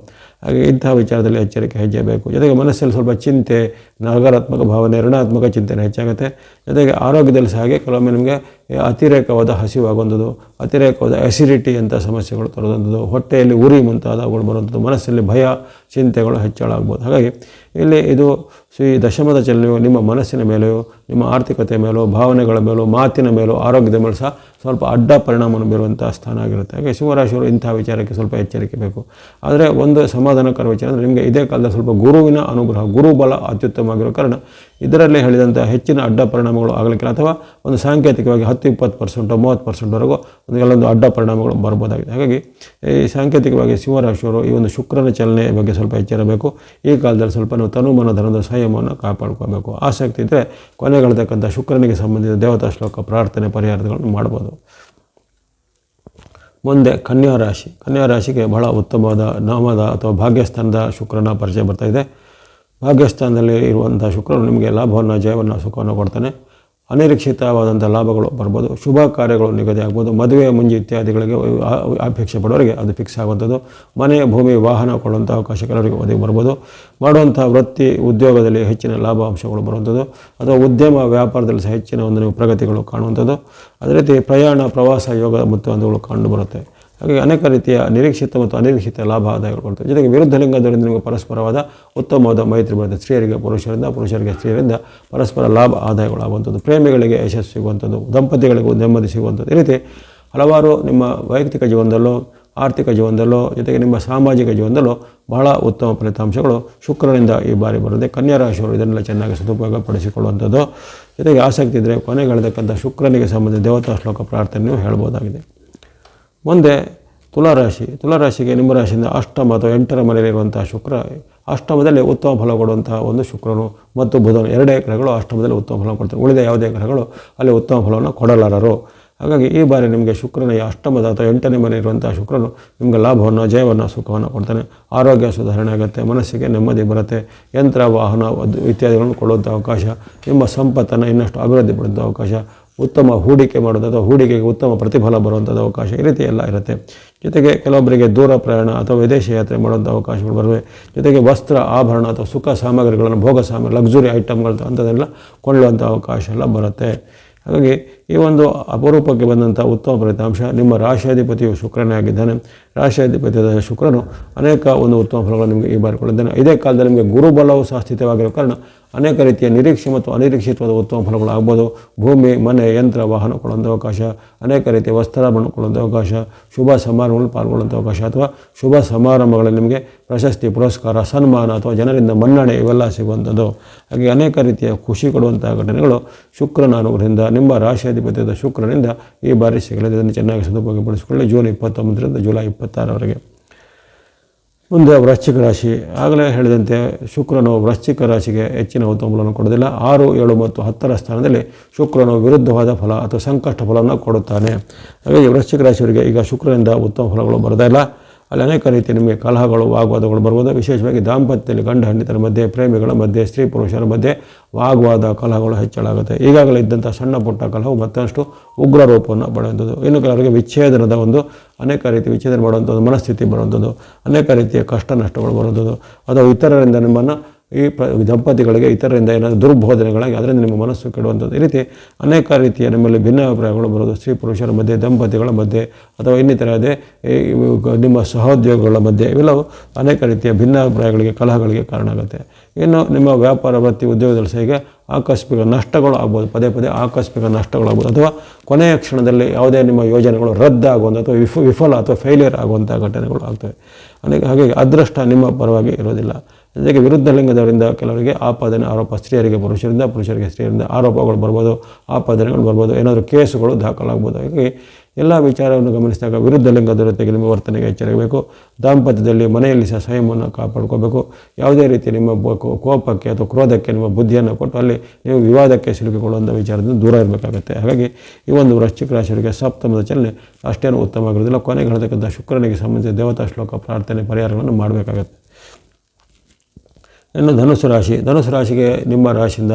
ಹಾಗೆ ಇಂತಹ ವಿಚಾರದಲ್ಲಿ ಎಚ್ಚರಿಕೆ ಹೆಜ್ಜೆ ಬೇಕು. ಜೊತೆಗೆ ಮನಸ್ಸಲ್ಲಿ ಸ್ವಲ್ಪ ಚಿಂತೆ, ನಕಾರಾತ್ಮಕ ಭಾವನೆ, ಋಣಾತ್ಮಕ ಚಿಂತನೆ ಹೆಚ್ಚಾಗುತ್ತೆ. ಜೊತೆಗೆ ಆರೋಗ್ಯದಲ್ಲಿ ಸಹ ಹಾಗೆ ಕೆಲವೊಮ್ಮೆ ನಿಮಗೆ ಅತಿರೇಕವಾದ ಹಸಿವಾಗುವಂಥದ್ದು, ಅತಿರೇಕವಾದ ಅಸಿಡಿಟಿ ಅಂತ ಸಮಸ್ಯೆಗಳು ತರುವಂಥದ್ದು, ಹೊಟ್ಟೆಯಲ್ಲಿ ಉರಿ ಮುಂತಾದವುಗಳು ಬರುವಂಥದ್ದು, ಮನಸ್ಸಲ್ಲಿ ಭಯ, ಚಿಂತೆಗಳು ಹೆಚ್ಚಳ ಆಗ್ಬೋದು. ಹಾಗಾಗಿ ಇಲ್ಲಿ ಇದು ಈ ದಶಮದ ಚಲನೆಯು ನಿಮ್ಮ ಮನಸ್ಸಿನ ಮೇಲೆಯೂ, ನಿಮ್ಮ ಆರ್ಥಿಕತೆ ಮೇಲೂ, ಭಾವನೆಗಳ ಮೇಲೂ, ಮಾತಿನ ಮೇಲೂ, ಆರೋಗ್ಯದ ಮೇಲೂ ಸಹ ಸ್ವಲ್ಪ ಅಡ್ಡ ಪರಿಣಾಮವನ್ನು ಬೀರುವಂಥ ಸ್ಥಾನ ಆಗಿರುತ್ತೆ. ಹಾಗೆ ಸಿಂಹರಾಶಿಯವರು ಇಂಥ ವಿಚಾರಕ್ಕೆ ಸ್ವಲ್ಪ ಎಚ್ಚರಿಕೆ ಬೇಕು. ಆದರೆ ಒಂದು ಸಮಾಧಾನಕರ ವಿಚಾರ ಅಂದರೆ ನಿಮಗೆ ಇದೇ ಕಾಲದಲ್ಲಿ ಸ್ವಲ್ಪ ಗುರುವಿನ ಅನುಗ್ರಹ, ಗುರುಬಲ ಅತ್ಯುತ್ತಮವಾಗಿರೋ ಕಾರಣ ಇದರಲ್ಲಿ ಹೇಳಿದಂಥ ಹೆಚ್ಚಿನ ಅಡ್ಡ ಪರಿಣಾಮಗಳು ಆಗಲಿಕ್ಕಿಲ್ಲ. ಅಥವಾ ಒಂದು ಸಾಂಕೇತಿಕವಾಗಿ 10-20%, 30%ವರೆಗೂ ಎಲ್ಲೊಂದು ಅಡ್ಡ ಪರಿಣಾಮಗಳು ಬರ್ಬೋದಾಗಿದೆ. ಹಾಗಾಗಿ ಈ ಸಾಂಕೇತಿಕವಾಗಿ ಸಿಂಹರಾಶಿಯವರು ಈ ಒಂದು ಶುಕ್ರನ ಚಲನೆ ಬಗ್ಗೆ ಸ್ವಲ್ಪ ಎಚ್ಚರಬೇಕು. ಈ ಕಾಲದಲ್ಲಿ ಸ್ವಲ್ಪ ನಾವು ತನುಮನ ಧನದ ಸಂಯಮವನ್ನು ಕಾಪಾಡ್ಕೋಬೇಕು. ಆಸಕ್ತಿ ಇದ್ದರೆ ಕೊನೆಗೊಳ್ತಕ್ಕಂಥ ಶುಕ್ರನಿಗೆ ಸಂಬಂಧಿಸಿದ ದೇವತಾ ಶ್ಲೋಕ ಪ್ರಾರ್ಥನೆ ಪರಿಹಾರಗಳನ್ನು ಮಾಡ್ಬೋದು. ಮುಂದೆ ಕನ್ಯಾ ರಾಶಿಗೆ ಬಹಳ ಉತ್ತಮವಾದ ನಾಮದ ಅಥವಾ ಭಾಗ್ಯಸ್ಥಾನದ ಶುಕ್ರನ ಪರಿಚಯ ಬರ್ತಾಯಿದೆ. ಭಾಗ್ಯಸ್ಥಾನದಲ್ಲಿ ಇರುವಂಥ ಶುಕ್ರನು ನಿಮಗೆ ಲಾಭವನ್ನು, ಜಯವನ್ನು, ಸುಖವನ್ನು ಕೊಡ್ತಾನೆ. ಅನಿರೀಕ್ಷಿತವಾದಂಥ ಲಾಭಗಳು ಬರ್ಬೋದು. ಶುಭ ಕಾರ್ಯಗಳು ನಿಗದಿ ಆಗ್ಬೋದು. ಮದುವೆ ಮುಂಜಿ ಇತ್ಯಾದಿಗಳಿಗೆ ಅಪೇಕ್ಷೆ ಪಡೋರಿಗೆ ಅದು ಫಿಕ್ಸ್ ಆಗುವಂಥದ್ದು. ಮನೆ, ಭೂಮಿ, ವಾಹನ ಕೊಳ್ಳುವಂಥ ಅವಕಾಶ ಕೆಲವರಿಗೆ ಒದಗಿ ಬರ್ಬೋದು. ಮಾಡುವಂಥ ವೃತ್ತಿ, ಉದ್ಯೋಗದಲ್ಲಿ ಹೆಚ್ಚಿನ ಲಾಭಾಂಶಗಳು ಬರುವಂಥದ್ದು, ಅಥವಾ ಉದ್ಯಮ ವ್ಯಾಪಾರದಲ್ಲಿ ಸಹ ಹೆಚ್ಚಿನ ಒಂದು ನೀವು ಪ್ರಗತಿಗಳು ಕಾಣುವಂಥದ್ದು. ಅದೇ ರೀತಿ ಪ್ರಯಾಣ, ಪ್ರವಾಸ, ಯೋಗ ಮತ್ತು ಅಂದುಗಳು ಕಂಡು ಬರುತ್ತೆ. ಹಾಗಾಗಿ ಅನೇಕ ರೀತಿಯ ನಿರೀಕ್ಷಿತ ಮತ್ತು ಅನಿರೀಕ್ಷಿತ ಲಾಭ ಆದಾಯಗಳು ಬರ್ತವೆ. ಜೊತೆಗೆ ವಿರುದ್ಧ ಲಿಂಗದವರಿಂದ ನಿಮಗೆ ಪರಸ್ಪರವಾದ ಉತ್ತಮವಾದ ಮೈತ್ರಿ ಬರುತ್ತೆ. ಸ್ತ್ರೀಯರಿಗೆ ಪುರುಷರಿಂದ, ಪುರುಷರಿಗೆ ಸ್ತ್ರೀಯರಿಂದ ಪರಸ್ಪರ ಲಾಭ ಆದಾಯಗಳು ಆಗುವಂಥದ್ದು. ಪ್ರೇಮಿಗಳಿಗೆ ಯಶಸ್ಸು ಸಿಗುವಂಥದ್ದು, ದಂಪತಿಗಳಿಗೂ ನೆಮ್ಮದಿ ಸಿಗುವಂಥದ್ದು. ಈ ರೀತಿ ಹಲವಾರು ನಿಮ್ಮ ವೈಯಕ್ತಿಕ ಜೀವನದಲ್ಲೂ, ಆರ್ಥಿಕ ಜೀವನದಲ್ಲೋ, ಜೊತೆಗೆ ನಿಮ್ಮ ಸಾಮಾಜಿಕ ಜೀವನದಲ್ಲೂ ಬಹಳ ಉತ್ತಮ ಫಲಿತಾಂಶಗಳು ಶುಕ್ರನಿಂದ ಈ ಬಾರಿ ಬರುತ್ತೆ. ಕನ್ಯಾ ರಾಶಿಯವರು ಇದನ್ನೆಲ್ಲ ಚೆನ್ನಾಗಿ ಸದುಪಯೋಗ ಪಡಿಸಿಕೊಳ್ಳುವಂಥದ್ದು. ಜೊತೆಗೆ ಆಸಕ್ತಿ ಇದ್ದರೆ ಕೊನೆಗೆಳೆದಕ್ಕಂಥ ಶುಕ್ರನಿಗೆ ಸಂಬಂಧಿಸಿದ ದೇವತಾ ಶ್ಲೋಕ ಪ್ರಾರ್ಥನೆಯೂ ಹೇಳ್ಬೋದಾಗಿದೆ. ಮುಂದೆ ತುಲಾರಾಶಿಗೆ ನಿಮ್ಮ ರಾಶಿಯಿಂದ ಅಷ್ಟಮ ಅಥವಾ 8ರ ಮನೆಯಲ್ಲಿರುವಂಥ ಶುಕ್ರ, ಅಷ್ಟಮದಲ್ಲಿ ಉತ್ತಮ ಫಲ ಕೊಡುವಂತಹ ಒಂದು ಶುಕ್ರನು ಮತ್ತು ಬುಧನು, ಎರಡೇ ಗ್ರಹಗಳು ಅಷ್ಟಮದಲ್ಲಿ ಉತ್ತಮ ಫಲ ಕೊಡ್ತಾರೆ. ಉಳಿದ ಯಾವುದೇ ಗ್ರಹಗಳು ಅಲ್ಲಿ ಉತ್ತಮ ಫಲವನ್ನು ಕೊಡಲಾರರು. ಹಾಗಾಗಿ ಈ ಬಾರಿ ನಿಮಗೆ ಶುಕ್ರನ ಅಷ್ಟಮದ ಅಥವಾ 8ನೇ ಮನೆ ಇರುವಂಥ ಶುಕ್ರನು ನಿಮಗೆ ಲಾಭವನ್ನು, ಜಯವನ್ನು, ಸುಖವನ್ನು ಕೊಡ್ತಾನೆ. ಆರೋಗ್ಯ ಸುಧಾರಣೆ ಆಗುತ್ತೆ, ಮನಸ್ಸಿಗೆ ನೆಮ್ಮದಿ ಬರುತ್ತೆ. ಯಂತ್ರ, ವಾಹನ ಇತ್ಯಾದಿಗಳನ್ನು ಕೊಡುವಂಥ ಅವಕಾಶ, ನಿಮ್ಮ ಸಂಪತ್ತನ್ನು ಇನ್ನಷ್ಟು ಅಭಿವೃದ್ಧಿ ಪಡುವಂಥ ಅವಕಾಶ, ಉತ್ತಮ ಹೂಡಿಕೆ ಮಾಡೋದು ಅಥವಾ ಹೂಡಿಕೆಗೆ ಉತ್ತಮ ಪ್ರತಿಫಲ ಬರುವಂಥದ್ದು ಅವಕಾಶ, ಈ ರೀತಿ ಎಲ್ಲ ಇರುತ್ತೆ. ಜೊತೆಗೆ ಕೆಲವೊಬ್ಬರಿಗೆ ದೂರ ಪ್ರಯಾಣ ಅಥವಾ ವಿದೇಶಿ ಯಾತ್ರೆ ಮಾಡುವಂಥ ಅವಕಾಶಗಳು ಬರುವೆ. ಜೊತೆಗೆ ವಸ್ತ್ರ, ಆಭರಣ ಅಥವಾ ಸುಖ ಸಾಮಗ್ರಿಗಳನ್ನು, ಭೋಗ ಸಾಮಗ್ರಿ, ಲಕ್ಸುರಿ ಐಟಮ್ಗಳು ಅಂಥದ್ದೆಲ್ಲ ಕೊಳ್ಳುವಂಥ ಅವಕಾಶ ಎಲ್ಲ ಬರುತ್ತೆ. ಹಾಗಾಗಿ ಈ ಒಂದು ಅಪರೂಪಕ್ಕೆ ಬಂದಂಥ ಉತ್ತಮ ಫಲಿತಾಂಶ, ನಿಮ್ಮ ರಾಶಿಯಾಧಿಪತಿಯು ಶುಕ್ರನೇ ಆಗಿದ್ದಾನೆ. ರಾಶಿಯಾಧಿಪತಿಯಾದ ಶುಕ್ರನು ಅನೇಕ ಒಂದು ಉತ್ತಮ ಫಲಗಳನ್ನು ನಿಮಗೆ ಈ ಬಾರಿ ಕೊಟ್ಟಿದ್ದಾನೆ. ಇದೇ ಕಾಲದಲ್ಲಿ ನಿಮಗೆ ಗುರುಬಲವು ಸಹ ಸ್ಥಿತವಾಗಿರೋ ಕಾರಣ ಅನೇಕ ರೀತಿಯ ನಿರೀಕ್ಷೆ ಮತ್ತು ಅನಿರೀಕ್ಷಿತವಾದ ಉತ್ತಮ ಫಲಗಳು ಆಗ್ಬೋದು. ಭೂಮಿ, ಮನೆ, ಯಂತ್ರ, ವಾಹನ ಕೊಳ್ಳುವಂಥ ಅವಕಾಶ, ಅನೇಕ ರೀತಿಯ ವಸ್ತ್ರಾಭರಣ ಕೊಳ್ಳುವಂಥ ಅವಕಾಶ, ಶುಭ ಸಮಾರಂಭಗಳಲ್ಲಿ ಪಾಲ್ಗೊಳ್ಳುವಂಥ ಅವಕಾಶ, ಅಥವಾ ಶುಭ ಸಮಾರಂಭಗಳಲ್ಲಿ ನಿಮಗೆ ಪ್ರಶಸ್ತಿ, ಪುರಸ್ಕಾರ, ಸನ್ಮಾನ ಅಥವಾ ಜನರಿಂದ ಮನ್ನಣೆ ಇವೆಲ್ಲ ಸಿಗುವಂಥದ್ದು. ಹಾಗೆ ಅನೇಕ ರೀತಿಯ ಖುಷಿ ಕೊಡುವಂಥ ಘಟನೆಗಳು ಶುಕ್ರನ ಅನುಗ್ರಹದಿಂದ ನಿಮ್ಮ ರಾಶಿಯಾಧಿಪತಿ ಅಧಿಪತಿಯಾದ ಶುಕ್ರನಿಂದ ಈ ಬಾರಿ ಸಿಗಲಿದೆ. ಇದನ್ನು ಚೆನ್ನಾಗಿ ಸದುಪಯೋಗಪಡಿಸಿಕೊಳ್ಳಿ. June 29ರಿಂದ July 26ರವರೆಗೆ. ಮುಂದೆ ವೃಶ್ಚಿಕ ರಾಶಿ. ಆಗಲೇ ಹೇಳಿದಂತೆ ಶುಕ್ರನು ವೃಶ್ಚಿಕ ರಾಶಿಗೆ ಹೆಚ್ಚಿನ ಉತ್ತಮ ಫಲವನ್ನು ಕೊಡೋದಿಲ್ಲ. 6, 7 ಮತ್ತು 10ರ ಸ್ಥಾನದಲ್ಲಿ ಶುಕ್ರನು ವಿರುದ್ಧವಾದ ಫಲ ಅಥವಾ ಸಂಕಷ್ಟ ಫಲವನ್ನು ಕೊಡುತ್ತಾನೆ. ಹಾಗಾಗಿ ವೃಶ್ಚಿಕ ರಾಶಿಯವರಿಗೆ ಈಗ ಶುಕ್ರನಿಂದ ಉತ್ತಮ ಫಲಗಳು ಬರೋದಿಲ್ಲ. ಅಲ್ಲಿ ಅನೇಕ ರೀತಿಯ ನಿಮಗೆ ಕಲಹಗಳು, ವಾಗ್ವಾದಗಳು ಬರ್ಬೋದು. ವಿಶೇಷವಾಗಿ ದಾಂಪತ್ಯದಲ್ಲಿ ಗಂಡ ಹೆಂಡತಿರ ಮಧ್ಯೆ, ಪ್ರೇಮಿಗಳ ಮಧ್ಯೆ, ಸ್ತ್ರೀ ಪುರುಷರ ಮಧ್ಯೆ ವಾಗ್ವಾದ, ಕಲಹಗಳು ಹೆಚ್ಚಳಾಗುತ್ತೆ. ಈಗಾಗಲೇ ಇದ್ದಂಥ ಸಣ್ಣ ಪುಟ್ಟ ಕಲಹವು ಮತ್ತಷ್ಟು ಉಗ್ರ ರೂಪವನ್ನು ಪಡೆಯುವಂಥದ್ದು. ಇನ್ನು ಕೆಲವರಿಗೆ ವಿಚ್ಛೇದನದ ಅನೇಕ ರೀತಿ ವಿಚ್ಛೇದನ ಮಾಡುವಂಥದ್ದು, ಮನಸ್ಥಿತಿ ಬರುವಂಥದ್ದು, ಅನೇಕ ರೀತಿಯ ಕಷ್ಟ ನಷ್ಟಗಳು ಬರುವಂಥದ್ದು, ಅಥವಾ ಇತರರಿಂದ ನಿಮ್ಮನ್ನು ಈ ದಂಪತಿಗಳಿಗೆ ಇತರರಿಂದ ಏನಾದರೂ ದುರ್ಬೋಧನೆಗಳಾಗಿ ಅದರಿಂದ ನಿಮ್ಮ ಮನಸ್ಸು ಕೆಡುವಂಥದ್ದು. ಈ ರೀತಿ ಅನೇಕ ರೀತಿಯ ನಿಮ್ಮಲ್ಲಿ ಭಿನ್ನಾಭಿಪ್ರಾಯಗಳು ಬರೋದು. ಸ್ತ್ರೀ ಪುರುಷರ ಮಧ್ಯೆ, ದಂಪತಿಗಳ ಮಧ್ಯೆ, ಅಥವಾ ಇನ್ನಿತರದೇ ನಿಮ್ಮ ಸಹೋದ್ಯೋಗಿಗಳ ಮಧ್ಯೆ, ಇವೆಲ್ಲವೂ ಅನೇಕ ರೀತಿಯ ಭಿನ್ನಾಭಿಪ್ರಾಯಗಳಿಗೆ, ಕಲಹಗಳಿಗೆ ಕಾರಣ ಆಗುತ್ತೆ. ಇನ್ನು ನಿಮ್ಮ ವ್ಯಾಪಾರ, ವೃತ್ತಿ, ಉದ್ಯೋಗದಲ್ಲಿ ಸಹ ಈಗ ಆಕಸ್ಮಿಕ ನಷ್ಟಗಳು ಆಗ್ಬೋದು. ಪದೇ ಪದೇ ಆಕಸ್ಮಿಕ ನಷ್ಟಗಳಾಗ್ಬೋದು, ಅಥವಾ ಕೊನೆಯ ಕ್ಷಣದಲ್ಲಿ ಯಾವುದೇ ನಿಮ್ಮ ಯೋಜನೆಗಳು ರದ್ದಾಗುವಂಥ ಅಥವಾ ವಿಫಲ ಅಥವಾ ಫೇಲಿಯರ್ ಆಗುವಂಥ ಘಟನೆಗಳು ಆಗ್ತವೆ. ಹಾಗಾಗಿ ಅದೃಷ್ಟ ನಿಮ್ಮ ಪರವಾಗಿ ಇರೋದಿಲ್ಲ. ಜೊತೆಗೆ ವಿರುದ್ಧ ಲಿಂಗದವರಿಂದ ಕೆಲವರಿಗೆ ಆಪಾದನೆ, ಆರೋಪ, ಸ್ತ್ರೀಯರಿಗೆ ಪುರುಷರಿಂದ, ಪುರುಷರಿಗೆ ಸ್ತ್ರೀಯರಿಂದ ಆರೋಪಗಳು ಬರ್ಬೋದು, ಆಪಾದನೆಗಳು ಬರ್ಬೋದು, ಏನಾದರೂ ಕೇಸುಗಳು ದಾಖಲಾಗ್ಬೋದು. ಹಾಗಾಗಿ ಎಲ್ಲ ವಿಚಾರವನ್ನು ಗಮನಿಸಿದಾಗ ವಿರುದ್ಧ ಲಿಂಗದ ಜೊತೆಗೆ ನಿಮ್ಮ ವರ್ತನೆಗೆ ಎಚ್ಚರಬೇಕು. ದಾಂಪತ್ಯದಲ್ಲಿ ಮನೆಯಲ್ಲಿ ಸಹ ಸಂಯಮವನ್ನು ಕಾಪಾಡ್ಕೋಬೇಕು. ಯಾವುದೇ ರೀತಿ ನಿಮ್ಮ ಕೋಪಕ್ಕೆ ಅಥವಾ ಕ್ರೋಧಕ್ಕೆ ನಿಮ್ಮ ಬುದ್ಧಿಯನ್ನು ಕೊಟ್ಟು ಅಲ್ಲಿ ನೀವು ವಿವಾದಕ್ಕೆ ಸಿಲುಕಿಕೊಳ್ಳುವಂಥ ವಿಚಾರದಿಂದ ದೂರ ಇರಬೇಕಾಗುತ್ತೆ. ಹಾಗಾಗಿ ಈ ಒಂದು ವೃಶ್ಚಿಕ ರಾಶಿಯವರಿಗೆ ಸಪ್ತಮದ ಚಲನೆ ಅಷ್ಟೇನು ಉತ್ತಮವಾಗಿರೋದಿಲ್ಲ. ಕೊನೆಗೆ ಹೇಳತಕ್ಕಂಥ ಶುಕ್ರನಿಗೆ ಸಂಬಂಧಿಸಿದ ದೇವತಾ ಶ್ಲೋಕ, ಪ್ರಾರ್ಥನೆ, ಪರಿಹಾರಗಳನ್ನು ಮಾಡಬೇಕಾಗತ್ತೆ. ಇನ್ನು ಧನುಸು ರಾಶಿ. ಧನುಸು ರಾಶಿಗೆ ನಿಮ್ಮ ರಾಶಿಯಿಂದ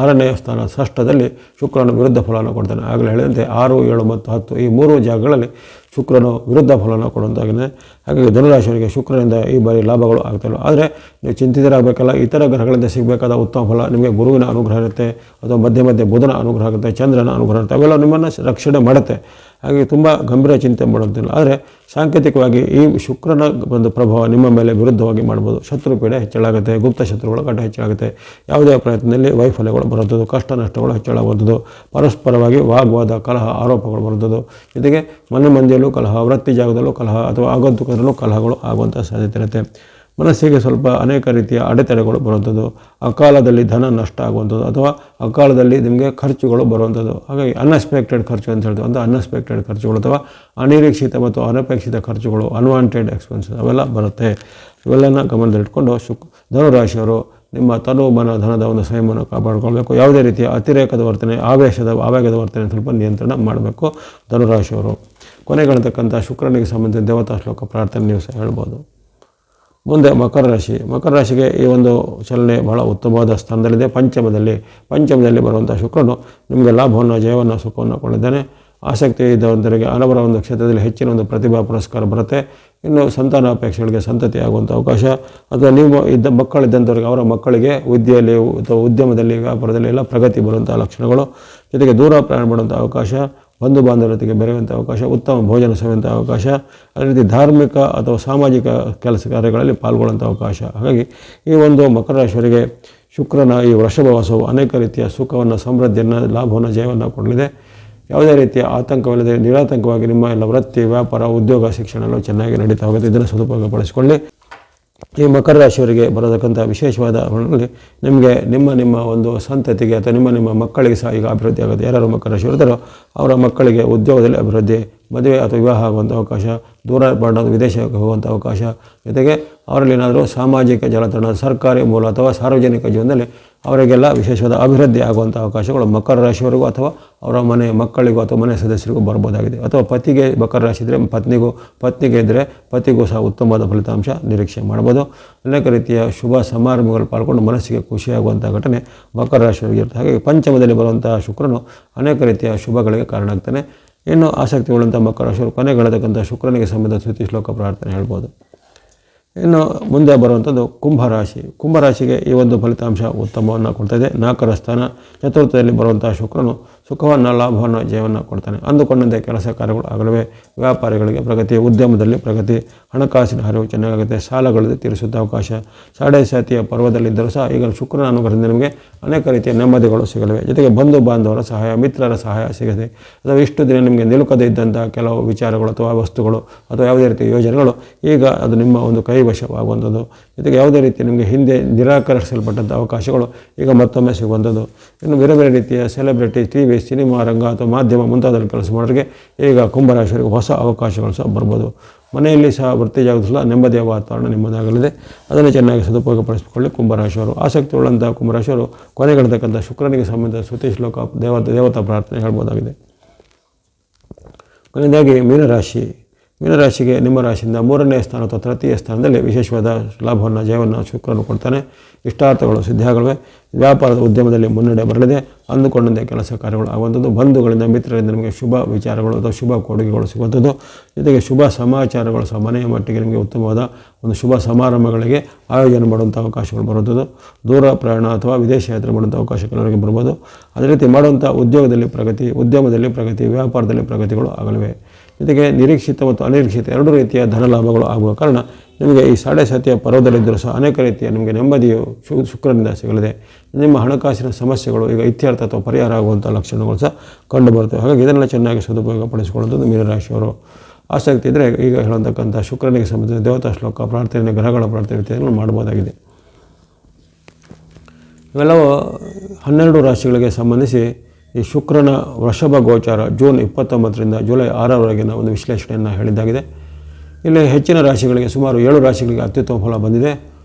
6ನೇ ಸ್ಥಾನ ಷಷ್ಠದಲ್ಲಿ ಶುಕ್ರನು ವಿರುದ್ಧ ಫಲವನ್ನು ಕೊಡ್ತಾನೆ. ಆಗಲೇ ಹೇಳಿದಂತೆ 6, 7 ಮತ್ತು 10 ಈ 3 ಜಾಗಗಳಲ್ಲಿ ಶುಕ್ರನು ವಿರುದ್ಧ ಫಲವನ್ನು ಕೊಡುವಂತಾಗಿದೆ. ಹಾಗಾಗಿ ಧನುರಾಶಿಯವರಿಗೆ ಶುಕ್ರನಿಂದ ಈ ಬಾರಿ ಲಾಭಗಳು ಆಗ್ತವೆ. ಆದರೆ ನೀವು ಚಿಂತಿತರಾಗಬೇಕಲ್ಲ. ಇತರ ಗ್ರಹಗಳಿಂದ ಸಿಗಬೇಕಾದ ಉತ್ತಮ ಫಲ ನಿಮಗೆ ಗುರುವಿನ ಅನುಗ್ರಹ ಇರುತ್ತೆ, ಅಥವಾ ಮಧ್ಯೆ ಮಧ್ಯೆ ಬುಧನ ಅನುಗ್ರಹ ಆಗುತ್ತೆ, ಚಂದ್ರನ ಅನುಗ್ರಹ ಇರುತ್ತೆ. ಅವೆಲ್ಲ ನಿಮ್ಮನ್ನು ರಕ್ಷಣೆ ಮಾಡುತ್ತೆ. ಹಾಗೆ ತುಂಬ ಗಂಭೀರ ಚಿಂತೆ ಮಾಡುವಂತಿಲ್ಲ. ಆದರೆ ಸಾಂಕೇತಿಕವಾಗಿ ಈ ಶುಕ್ರನ ಒಂದು ಪ್ರಭಾವ ನಿಮ್ಮ ಮೇಲೆ ವಿರುದ್ಧವಾಗಿ ಮಾಡ್ಬೋದು. ಶತ್ರು ಪೀಡೆ ಹೆಚ್ಚಳಾಗುತ್ತೆ, ಗುಪ್ತ ಶತ್ರುಗಳ ಕಟ ಹೆಚ್ಚಾಗುತ್ತೆ, ಯಾವುದೇ ಪ್ರಯತ್ನದಲ್ಲಿ ವೈಫಲ್ಯಗಳು ಬರುವಂಥದ್ದು, ಕಷ್ಟ ನಷ್ಟಗಳು ಹೆಚ್ಚಳಾಗುವಂಥದ್ದು, ಪರಸ್ಪರವಾಗಿ ವಾಗ್ವಾದ, ಕಲಹ, ಆರೋಪಗಳು ಬರುವಂಥದ್ದು, ಜೊತೆಗೆ ಮನೆ ಮಂದಿಯಲ್ಲೂ ಕಲಹ, ವೃತ್ತಿ ಜಾಗದಲ್ಲೂ ಕಲಹ, ಅಥವಾ ಆಗಂತುಕದಲ್ಲೂ ಕಲಹಗಳು ಆಗುವಂಥ ಸಾಧ್ಯತೆ ಇರುತ್ತೆ. ಮನಸ್ಸಿಗೆ ಸ್ವಲ್ಪ ಅನೇಕ ರೀತಿಯ ಅಡೆತಡೆಗಳು ಬರುವಂಥದ್ದು, ಅಕಾಲದಲ್ಲಿ ಧನ ನಷ್ಟ ಆಗುವಂಥದ್ದು, ಅಥವಾ ಅಕಾಲದಲ್ಲಿ ನಿಮಗೆ ಖರ್ಚುಗಳು ಬರುವಂಥದ್ದು. ಹಾಗಾಗಿ ಅನ್ಎಕ್ಸ್ಪೆಕ್ಟೆಡ್ ಖರ್ಚು ಅಂತ ಹೇಳ್ತೀವಿ. ಒಂದು ಅನ್ಎಕ್ಸ್ಪೆಕ್ಟೆಡ್ ಖರ್ಚುಗಳು ಅಥವಾ ಅನಿರೀಕ್ಷಿತ ಮತ್ತು ಅನಪೇಕ್ಷಿತ ಖರ್ಚುಗಳು, ಅನ್ವಾಂಟೆಡ್ ಎಕ್ಸ್ಪೆನ್ಸಸ್ ಅವೆಲ್ಲ ಬರುತ್ತೆ. ಇವೆಲ್ಲನ ಗಮನದಲ್ಲಿಟ್ಕೊಂಡು ಧನುರಾಶಿಯವರು ನಿಮ್ಮ ತನು ಮನ ಧನದ ಒಂದು ಸಂಯಮವನ್ನು ಕಾಪಾಡಿಕೊಳ್ಬೇಕು. ಯಾವುದೇ ರೀತಿಯ ಅತಿರೇಕದ ವರ್ತನೆ, ಆವೇಗದ ವರ್ತನೆ ಸ್ವಲ್ಪ ನಿಯಂತ್ರಣ ಮಾಡಬೇಕು ಧನುರಾಶಿಯವರು. ಕೊನೆಗೊಳ್ತಕ್ಕಂಥ ಶುಕ್ರನಿಗೆ ಸಂಬಂಧಿಸಿದ ದೇವತಾ ಶ್ಲೋಕ, ಪ್ರಾರ್ಥನೆ ನೀವು ಸಹ ಹೇಳ್ಬೋದು. ಮುಂದೆ ಮಕರ ರಾಶಿ. ಮಕರ ರಾಶಿಗೆ ಈ ಒಂದು ಚಲನೆ ಬಹಳ ಉತ್ತಮವಾದ ಸ್ಥಾನದಲ್ಲಿದೆ. ಪಂಚಮದಲ್ಲಿ ಬರುವಂಥ ಶುಕ್ರನು ನಿಮಗೆ ಲಾಭವನ್ನು, ಜಯವನ್ನು, ಸುಖವನ್ನು ಕೊಂಡಿದ್ದಾನೆ. ಆಸಕ್ತಿ ಇದ್ದವಂತರಿಗೆ ಹಲವರ ಒಂದು ಕ್ಷೇತ್ರದಲ್ಲಿ ಹೆಚ್ಚಿನ ಒಂದು ಪ್ರತಿಭಾ ಪುರಸ್ಕಾರ ಬರುತ್ತೆ. ಇನ್ನು ಸಂತಾನಾಪೇಕ್ಷೆಗಳಿಗೆ ಸಂತತಿ ಆಗುವಂಥ ಅವಕಾಶ, ಅಥವಾ ನೀವು ಮಕ್ಕಳಿದ್ದಂಥವ್ರಿಗೆ ಅವರ ಮಕ್ಕಳಿಗೆ ವಿದ್ಯೆಯಲ್ಲಿ ಅಥವಾ ಉದ್ಯಮದಲ್ಲಿ, ವ್ಯಾಪಾರದಲ್ಲಿ ಎಲ್ಲ ಪ್ರಗತಿ ಬರುವಂಥ ಲಕ್ಷಣಗಳು, ಜೊತೆಗೆ ದೂರ ಪ್ರಯಾಣ ಮಾಡುವಂಥ ಅವಕಾಶ, ಬಂಧು ಬಾಂಧವರ ಜೊತೆಗೆ ಬೆರೆಯುವಂಥ ಅವಕಾಶ, ಉತ್ತಮ ಭೋಜನ ಸೇವೆಯುವಂಥ ಅವಕಾಶ, ಅದೇ ರೀತಿ ಧಾರ್ಮಿಕ ಅಥವಾ ಸಾಮಾಜಿಕ ಕೆಲಸ ಕಾರ್ಯಗಳಲ್ಲಿ ಪಾಲ್ಗೊಳ್ಳುವಂಥ ಅವಕಾಶ. ಹಾಗಾಗಿ ಈ ಒಂದು ಮಕರ ರಾಶಿಯವರಿಗೆ ಶುಕ್ರನ ಈ ವೃಷಭವಾಸವು ಅನೇಕ ರೀತಿಯ ಸುಖವನ್ನು, ಸಮೃದ್ಧಿಯನ್ನು, ಲಾಭವನ್ನು, ಜಯವನ್ನು ಕೊಡಲಿದೆ. ಯಾವುದೇ ರೀತಿಯ ಆತಂಕವಿಲ್ಲದೆ ನಿರಾತಂಕವಾಗಿ ನಿಮ್ಮ ಎಲ್ಲ ವೃತ್ತಿ, ವ್ಯಾಪಾರ, ಉದ್ಯೋಗ, ಶಿಕ್ಷಣ ಎಲ್ಲ ಚೆನ್ನಾಗಿ ನಡೀತಾ ಹೋಗುತ್ತೆ. ಇದನ್ನು ಸದುಪಯೋಗಪಡಿಸಿಕೊಳ್ಳಿ. ಈ ಮಕರ ರಾಶಿಯವರಿಗೆ ಬರತಕ್ಕಂಥ ವಿಶೇಷವಾದ ಹಣದಲ್ಲಿ ನಿಮಗೆ ನಿಮ್ಮ ಒಂದು ಸಂತತಿಗೆ ಅಥವಾ ನಿಮ್ಮ ಮಕ್ಕಳಿಗೆ ಸಹ ಈಗ ಅಭಿವೃದ್ಧಿ ಆಗುತ್ತೆ. ಯಾರು ಮಕರ ರಾಶಿ ಇರ್ತಾರೋ ಅವರ ಮಕ್ಕಳಿಗೆ ಉದ್ಯೋಗದಲ್ಲಿ ಅಭಿವೃದ್ಧಿ, ಮದುವೆ ಅಥವಾ ವಿವಾಹ ಆಗುವಂಥ ಅವಕಾಶ, ದೂರ ಪ್ರಯಾಣ ವಿದೇಶಕ್ಕೆ ಹೋಗುವಂಥ ಅವಕಾಶ, ಜೊತೆಗೆ ಅವರಲ್ಲಿ ಏನಾದರೂ ಸಾಮಾಜಿಕ ಜಾಲತಾಣ, ಸರ್ಕಾರಿ ಮೂಲ ಅಥವಾ ಸಾರ್ವಜನಿಕ ಜೀವನದಲ್ಲಿ ಅವರಿಗೆಲ್ಲ ವಿಶೇಷವಾದ ಅಭಿವೃದ್ಧಿ ಆಗುವಂಥ ಅವಕಾಶಗಳು ಮಕರ ರಾಶಿಯವರಿಗೂ ಅಥವಾ ಅವರ ಮನೆ ಮಕ್ಕಳಿಗೂ ಅಥವಾ ಮನೆ ಸದಸ್ಯರಿಗೂ ಬರ್ಬೋದಾಗಿದೆ. ಅಥವಾ ಪತಿಗೆ ಮಕರ ರಾಶಿ ಇದ್ದರೆ ಪತ್ನಿಗೆ ಇದ್ದರೆ ಪತಿಗೂ ಸಹ ಉತ್ತಮವಾದ ಫಲಿತಾಂಶ ನಿರೀಕ್ಷೆ ಮಾಡ್ಬೋದು. ಅನೇಕ ರೀತಿಯ ಶುಭ ಸಮಾರಂಭಗಳು ಪಾಲ್ಗೊಂಡು ಮನಸ್ಸಿಗೆ ಖುಷಿಯಾಗುವಂಥ ಘಟನೆ ಮಕರ ರಾಶಿಯವರಿಗೆ ಇರುತ್ತೆ. ಹಾಗಾಗಿ ಪಂಚಮದಲ್ಲಿ ಬರುವಂಥ ಶುಕ್ರನು ಅನೇಕ ರೀತಿಯ ಶುಭಗಳಿಗೆ ಕಾರಣ ಆಗ್ತಾನೆ. ಇನ್ನು ಆಸಕ್ತಿ ಉಳ್ಳಂಥ ಮಕರ ರಾಶಿಯವರು ಕೊನೆಗೊಳ್ಳತಕ್ಕಂಥ ಶುಕ್ರನಿಗೆ ಸಂಬಂಧ ಸ್ತುತಿ ಶ್ಲೋಕ ಪ್ರಾರ್ಥನೆ ಹೇಳ್ಬೋದು. ಇನ್ನು ಮುಂದೆ ಬರುವಂಥದ್ದು ಕುಂಭರಾಶಿಗೆ ಈ ಒಂದು ಫಲಿತಾಂಶ ಉತ್ತಮವನ್ನು ಕೊಡ್ತಾಯಿದೆ. 4ರ ಸ್ಥಾನ ಚತುರ್ಥದಲ್ಲಿ ಬರುವಂಥ ಶುಕ್ರನು ಸುಖವನ್ನು, ಲಾಭವನ್ನು, ಜಯವನ್ನು ಕೊಡ್ತಾನೆ. ಅಂದುಕೊಂಡಂತೆ ಕೆಲಸ ಕಾರ್ಯಗಳು ಆಗಲಿವೆ. ವ್ಯಾಪಾರಿಗಳಿಗೆ ಪ್ರಗತಿ, ಉದ್ಯಮದಲ್ಲಿ ಪ್ರಗತಿ, ಹಣಕಾಸಿನ ಹರಿವು ಚೆನ್ನಾಗುತ್ತೆ, ಸಾಲಗಳಲ್ಲಿ ತೀರಿಸುವಂಥ ಅವಕಾಶ. ಸಾಡೆ ಸಾತಿಯ ಪರ್ವದಲ್ಲಿದ್ದರೂ ಸಹ ಈಗ ಶುಕ್ರನ ಅನುಗ್ರಹದಿಂದ ನಿಮಗೆ ಅನೇಕ ರೀತಿಯ ನೆಮ್ಮದಿಗಳು ಸಿಗಲಿವೆ. ಜೊತೆಗೆ ಬಂಧು ಬಾಂಧವರ ಸಹಾಯ, ಮಿತ್ರರ ಸಹಾಯ ಸಿಗದೆ, ಅಥವಾ ಇಷ್ಟು ದಿನ ನಿಮಗೆ ನಿಲುಕದೇ ಇದ್ದಂಥ ಕೆಲವು ವಿಚಾರಗಳು ಅಥವಾ ವಸ್ತುಗಳು ಅಥವಾ ಯಾವುದೇ ರೀತಿಯ ಯೋಜನೆಗಳು ಈಗ ಅದು ನಿಮ್ಮ ಒಂದು ಕೈವಶವಾಗುವಂಥದ್ದು. ಜೊತೆಗೆ ಯಾವುದೇ ರೀತಿ ನಿಮಗೆ ಹಿಂದೆ ನಿರಾಕರಿಸಲ್ಪಟ್ಟಂಥ ಅವಕಾಶಗಳು ಈಗ ಮತ್ತೊಮ್ಮೆ ಸಿಗುವಂಥದ್ದು. ಇನ್ನು ಬೇರೆ ಬೇರೆ ರೀತಿಯ ಸೆಲೆಬ್ರಿಟಿ, ಟಿವಿ ಟಿ.ವಿ, ಸಿನಿಮಾ ರಂಗ ಅಥವಾ ಮಾಧ್ಯಮ ಮುಂತಾದಲ್ಲಿ ಕೆಲಸ ಮಾಡೋರಿಗೆ ಈಗ ಕುಂಭರಾಶಿಯವರಿಗೆ ಹೊಸ ಅವಕಾಶಗಳು ಸಹ ಬರ್ಬೋದು. ಮನೆಯಲ್ಲಿ ಸಹ ವೃತ್ತಿ ಜಾಗದಲ್ಲಿ ನೆಮ್ಮದಿಯ ವಾತಾವರಣ ನಿಮ್ಮದಾಗಲಿದೆ. ಅದನ್ನು ಚೆನ್ನಾಗಿ ಸದುಪಯೋಗಪಡಿಸಿಕೊಳ್ಳಿ ಕುಂಭರಾಶಿಯವರು. ಆಸಕ್ತಿ ಉಳ್ಳಂಥ ಕುಂಭರಾಶಿಯವರು ಕೊನೆಗಿಡತಕ್ಕಂಥ ಶುಕ್ರನಿಗೆ ಸಂಬಂಧಿಸಿದ ಸ್ತುತಿ ಶ್ಲೋಕ ದೇವತಾ ಪ್ರಾರ್ಥನೆ ಹೇಳ್ಬೋದಾಗಿದೆ. ಕೊನೆಯದಾಗಿ ಮೀನರಾಶಿಗೆ ನಿಮ್ಮ ರಾಶಿಯಿಂದ 3ನೇ ಸ್ಥಾನ ಅಥವಾ ತೃತೀಯ ಸ್ಥಾನದಲ್ಲಿ ವಿಶೇಷವಾದ ಲಾಭವನ್ನು ಜಯವನ್ನು ಶುಕ್ರನು ಕೊಡ್ತಾನೆ. ಇಷ್ಟಾರ್ಥಗಳು ಸಿದ್ಧಿಯಾಗಲಿವೆ. ವ್ಯಾಪಾರದ ಉದ್ಯಮದಲ್ಲಿ ಮುನ್ನಡೆ ಬರಲಿದೆ. ಅಂದುಕೊಂಡಂತೆ ಕೆಲಸ ಕಾರ್ಯಗಳು ಆಗುವಂಥದ್ದು. ಬಂಧುಗಳಿಂದ ಮಿತ್ರರಿಂದ ನಿಮಗೆ ಶುಭ ವಿಚಾರಗಳು ಅಥವಾ ಶುಭ ಕೊಡುಗೆಗಳು ಸಿಗುವಂಥದ್ದು. ಜೊತೆಗೆ ಶುಭ ಸಮಾಚಾರಗಳು ಸಹ ಮನೆಯ ಮಟ್ಟಿಗೆ ನಿಮಗೆ ಉತ್ತಮವಾದ ಒಂದು ಶುಭ ಸಮಾರಂಭಗಳಿಗೆ ಆಯೋಜನೆ ಮಾಡುವಂಥ ಅವಕಾಶಗಳು ಬರುವಂಥದ್ದು. ದೂರ ಪ್ರಯಾಣ ಅಥವಾ ವಿದೇಶ ಯಾತ್ರೆ ಮಾಡುವಂಥ ಅವಕಾಶ ಕೆಲವರಿಗೆ ಬರ್ಬೋದು. ಅದೇ ರೀತಿ ಮಾಡುವಂಥ ಉದ್ಯೋಗದಲ್ಲಿ ಪ್ರಗತಿ, ಉದ್ಯಮದಲ್ಲಿ ಪ್ರಗತಿ, ವ್ಯಾಪಾರದಲ್ಲಿ ಪ್ರಗತಿಗಳು ಆಗಲಿವೆ. ಜೊತೆಗೆ ನಿರೀಕ್ಷಿತ ಮತ್ತು ಅನಿರೀಕ್ಷಿತ ಎರಡೂ ರೀತಿಯ ಧನ ಲಾಭಗಳು ಆಗುವ ಕಾರಣ ನಿಮಗೆ ಈ ಸಾಡೆ ಸತಿಯ ಪರ್ವದಲ್ಲಿದ್ದರೂ ಸಹ ಅನೇಕ ರೀತಿಯ ನಿಮಗೆ ನೆಮ್ಮದಿಯು ಶುಕ್ರನಿಂದ ಸಿಗಲಿದೆ. ನಿಮ್ಮ ಹಣಕಾಸಿನ ಸಮಸ್ಯೆಗಳು ಈಗ ಇತ್ಯರ್ಥ ಅಥವಾ ಪರಿಹಾರ ಆಗುವಂಥ ಲಕ್ಷಣಗಳು ಸಹ ಕಂಡುಬರ್ತವೆ. ಹಾಗಾಗಿ ಇದನ್ನೆಲ್ಲ ಚೆನ್ನಾಗಿ ಸದುಪಯೋಗಪಡಿಸಿಕೊಳ್ಳುವಂಥದ್ದು ಮೀನರಾಶಿಯವರು. ಆಸಕ್ತಿ ಇದ್ದರೆ ಈಗ ಹೇಳತಕ್ಕಂಥ ಶುಕ್ರನಿಗೆ ಸಂಬಂಧಿಸಿದ ದೇವತಾ ಶ್ಲೋಕ ಪ್ರಾರ್ಥನೆ, ಗ್ರಹಗಳ ಪ್ರಾರ್ಥನೆ ಇತ್ಯಾದಿಗಳನ್ನು ಮಾಡ್ಬೋದಾಗಿದೆ. ಇವೆಲ್ಲವೂ 12 ರಾಶಿಗಳಿಗೆ ಸಂಬಂಧಿಸಿ ಈ ಶುಕ್ರನ ವೃಷಭ ಗೋಚಾರ ಜೂನ್ 29ರಿಂದ ಜುಲೈ 6ರವರೆಗಿನ ಒಂದು ವಿಶ್ಲೇಷಣೆಯನ್ನು ಹೇಳಿದ್ದಾಗಿದೆ. ಇಲ್ಲಿ ಹೆಚ್ಚಿನ ರಾಶಿಗಳಿಗೆ ಸುಮಾರು 7 ರಾಶಿಗಳಿಗೆ ಅತ್ಯುತ್ತಮ ಫಲ ಬಂದಿದೆ,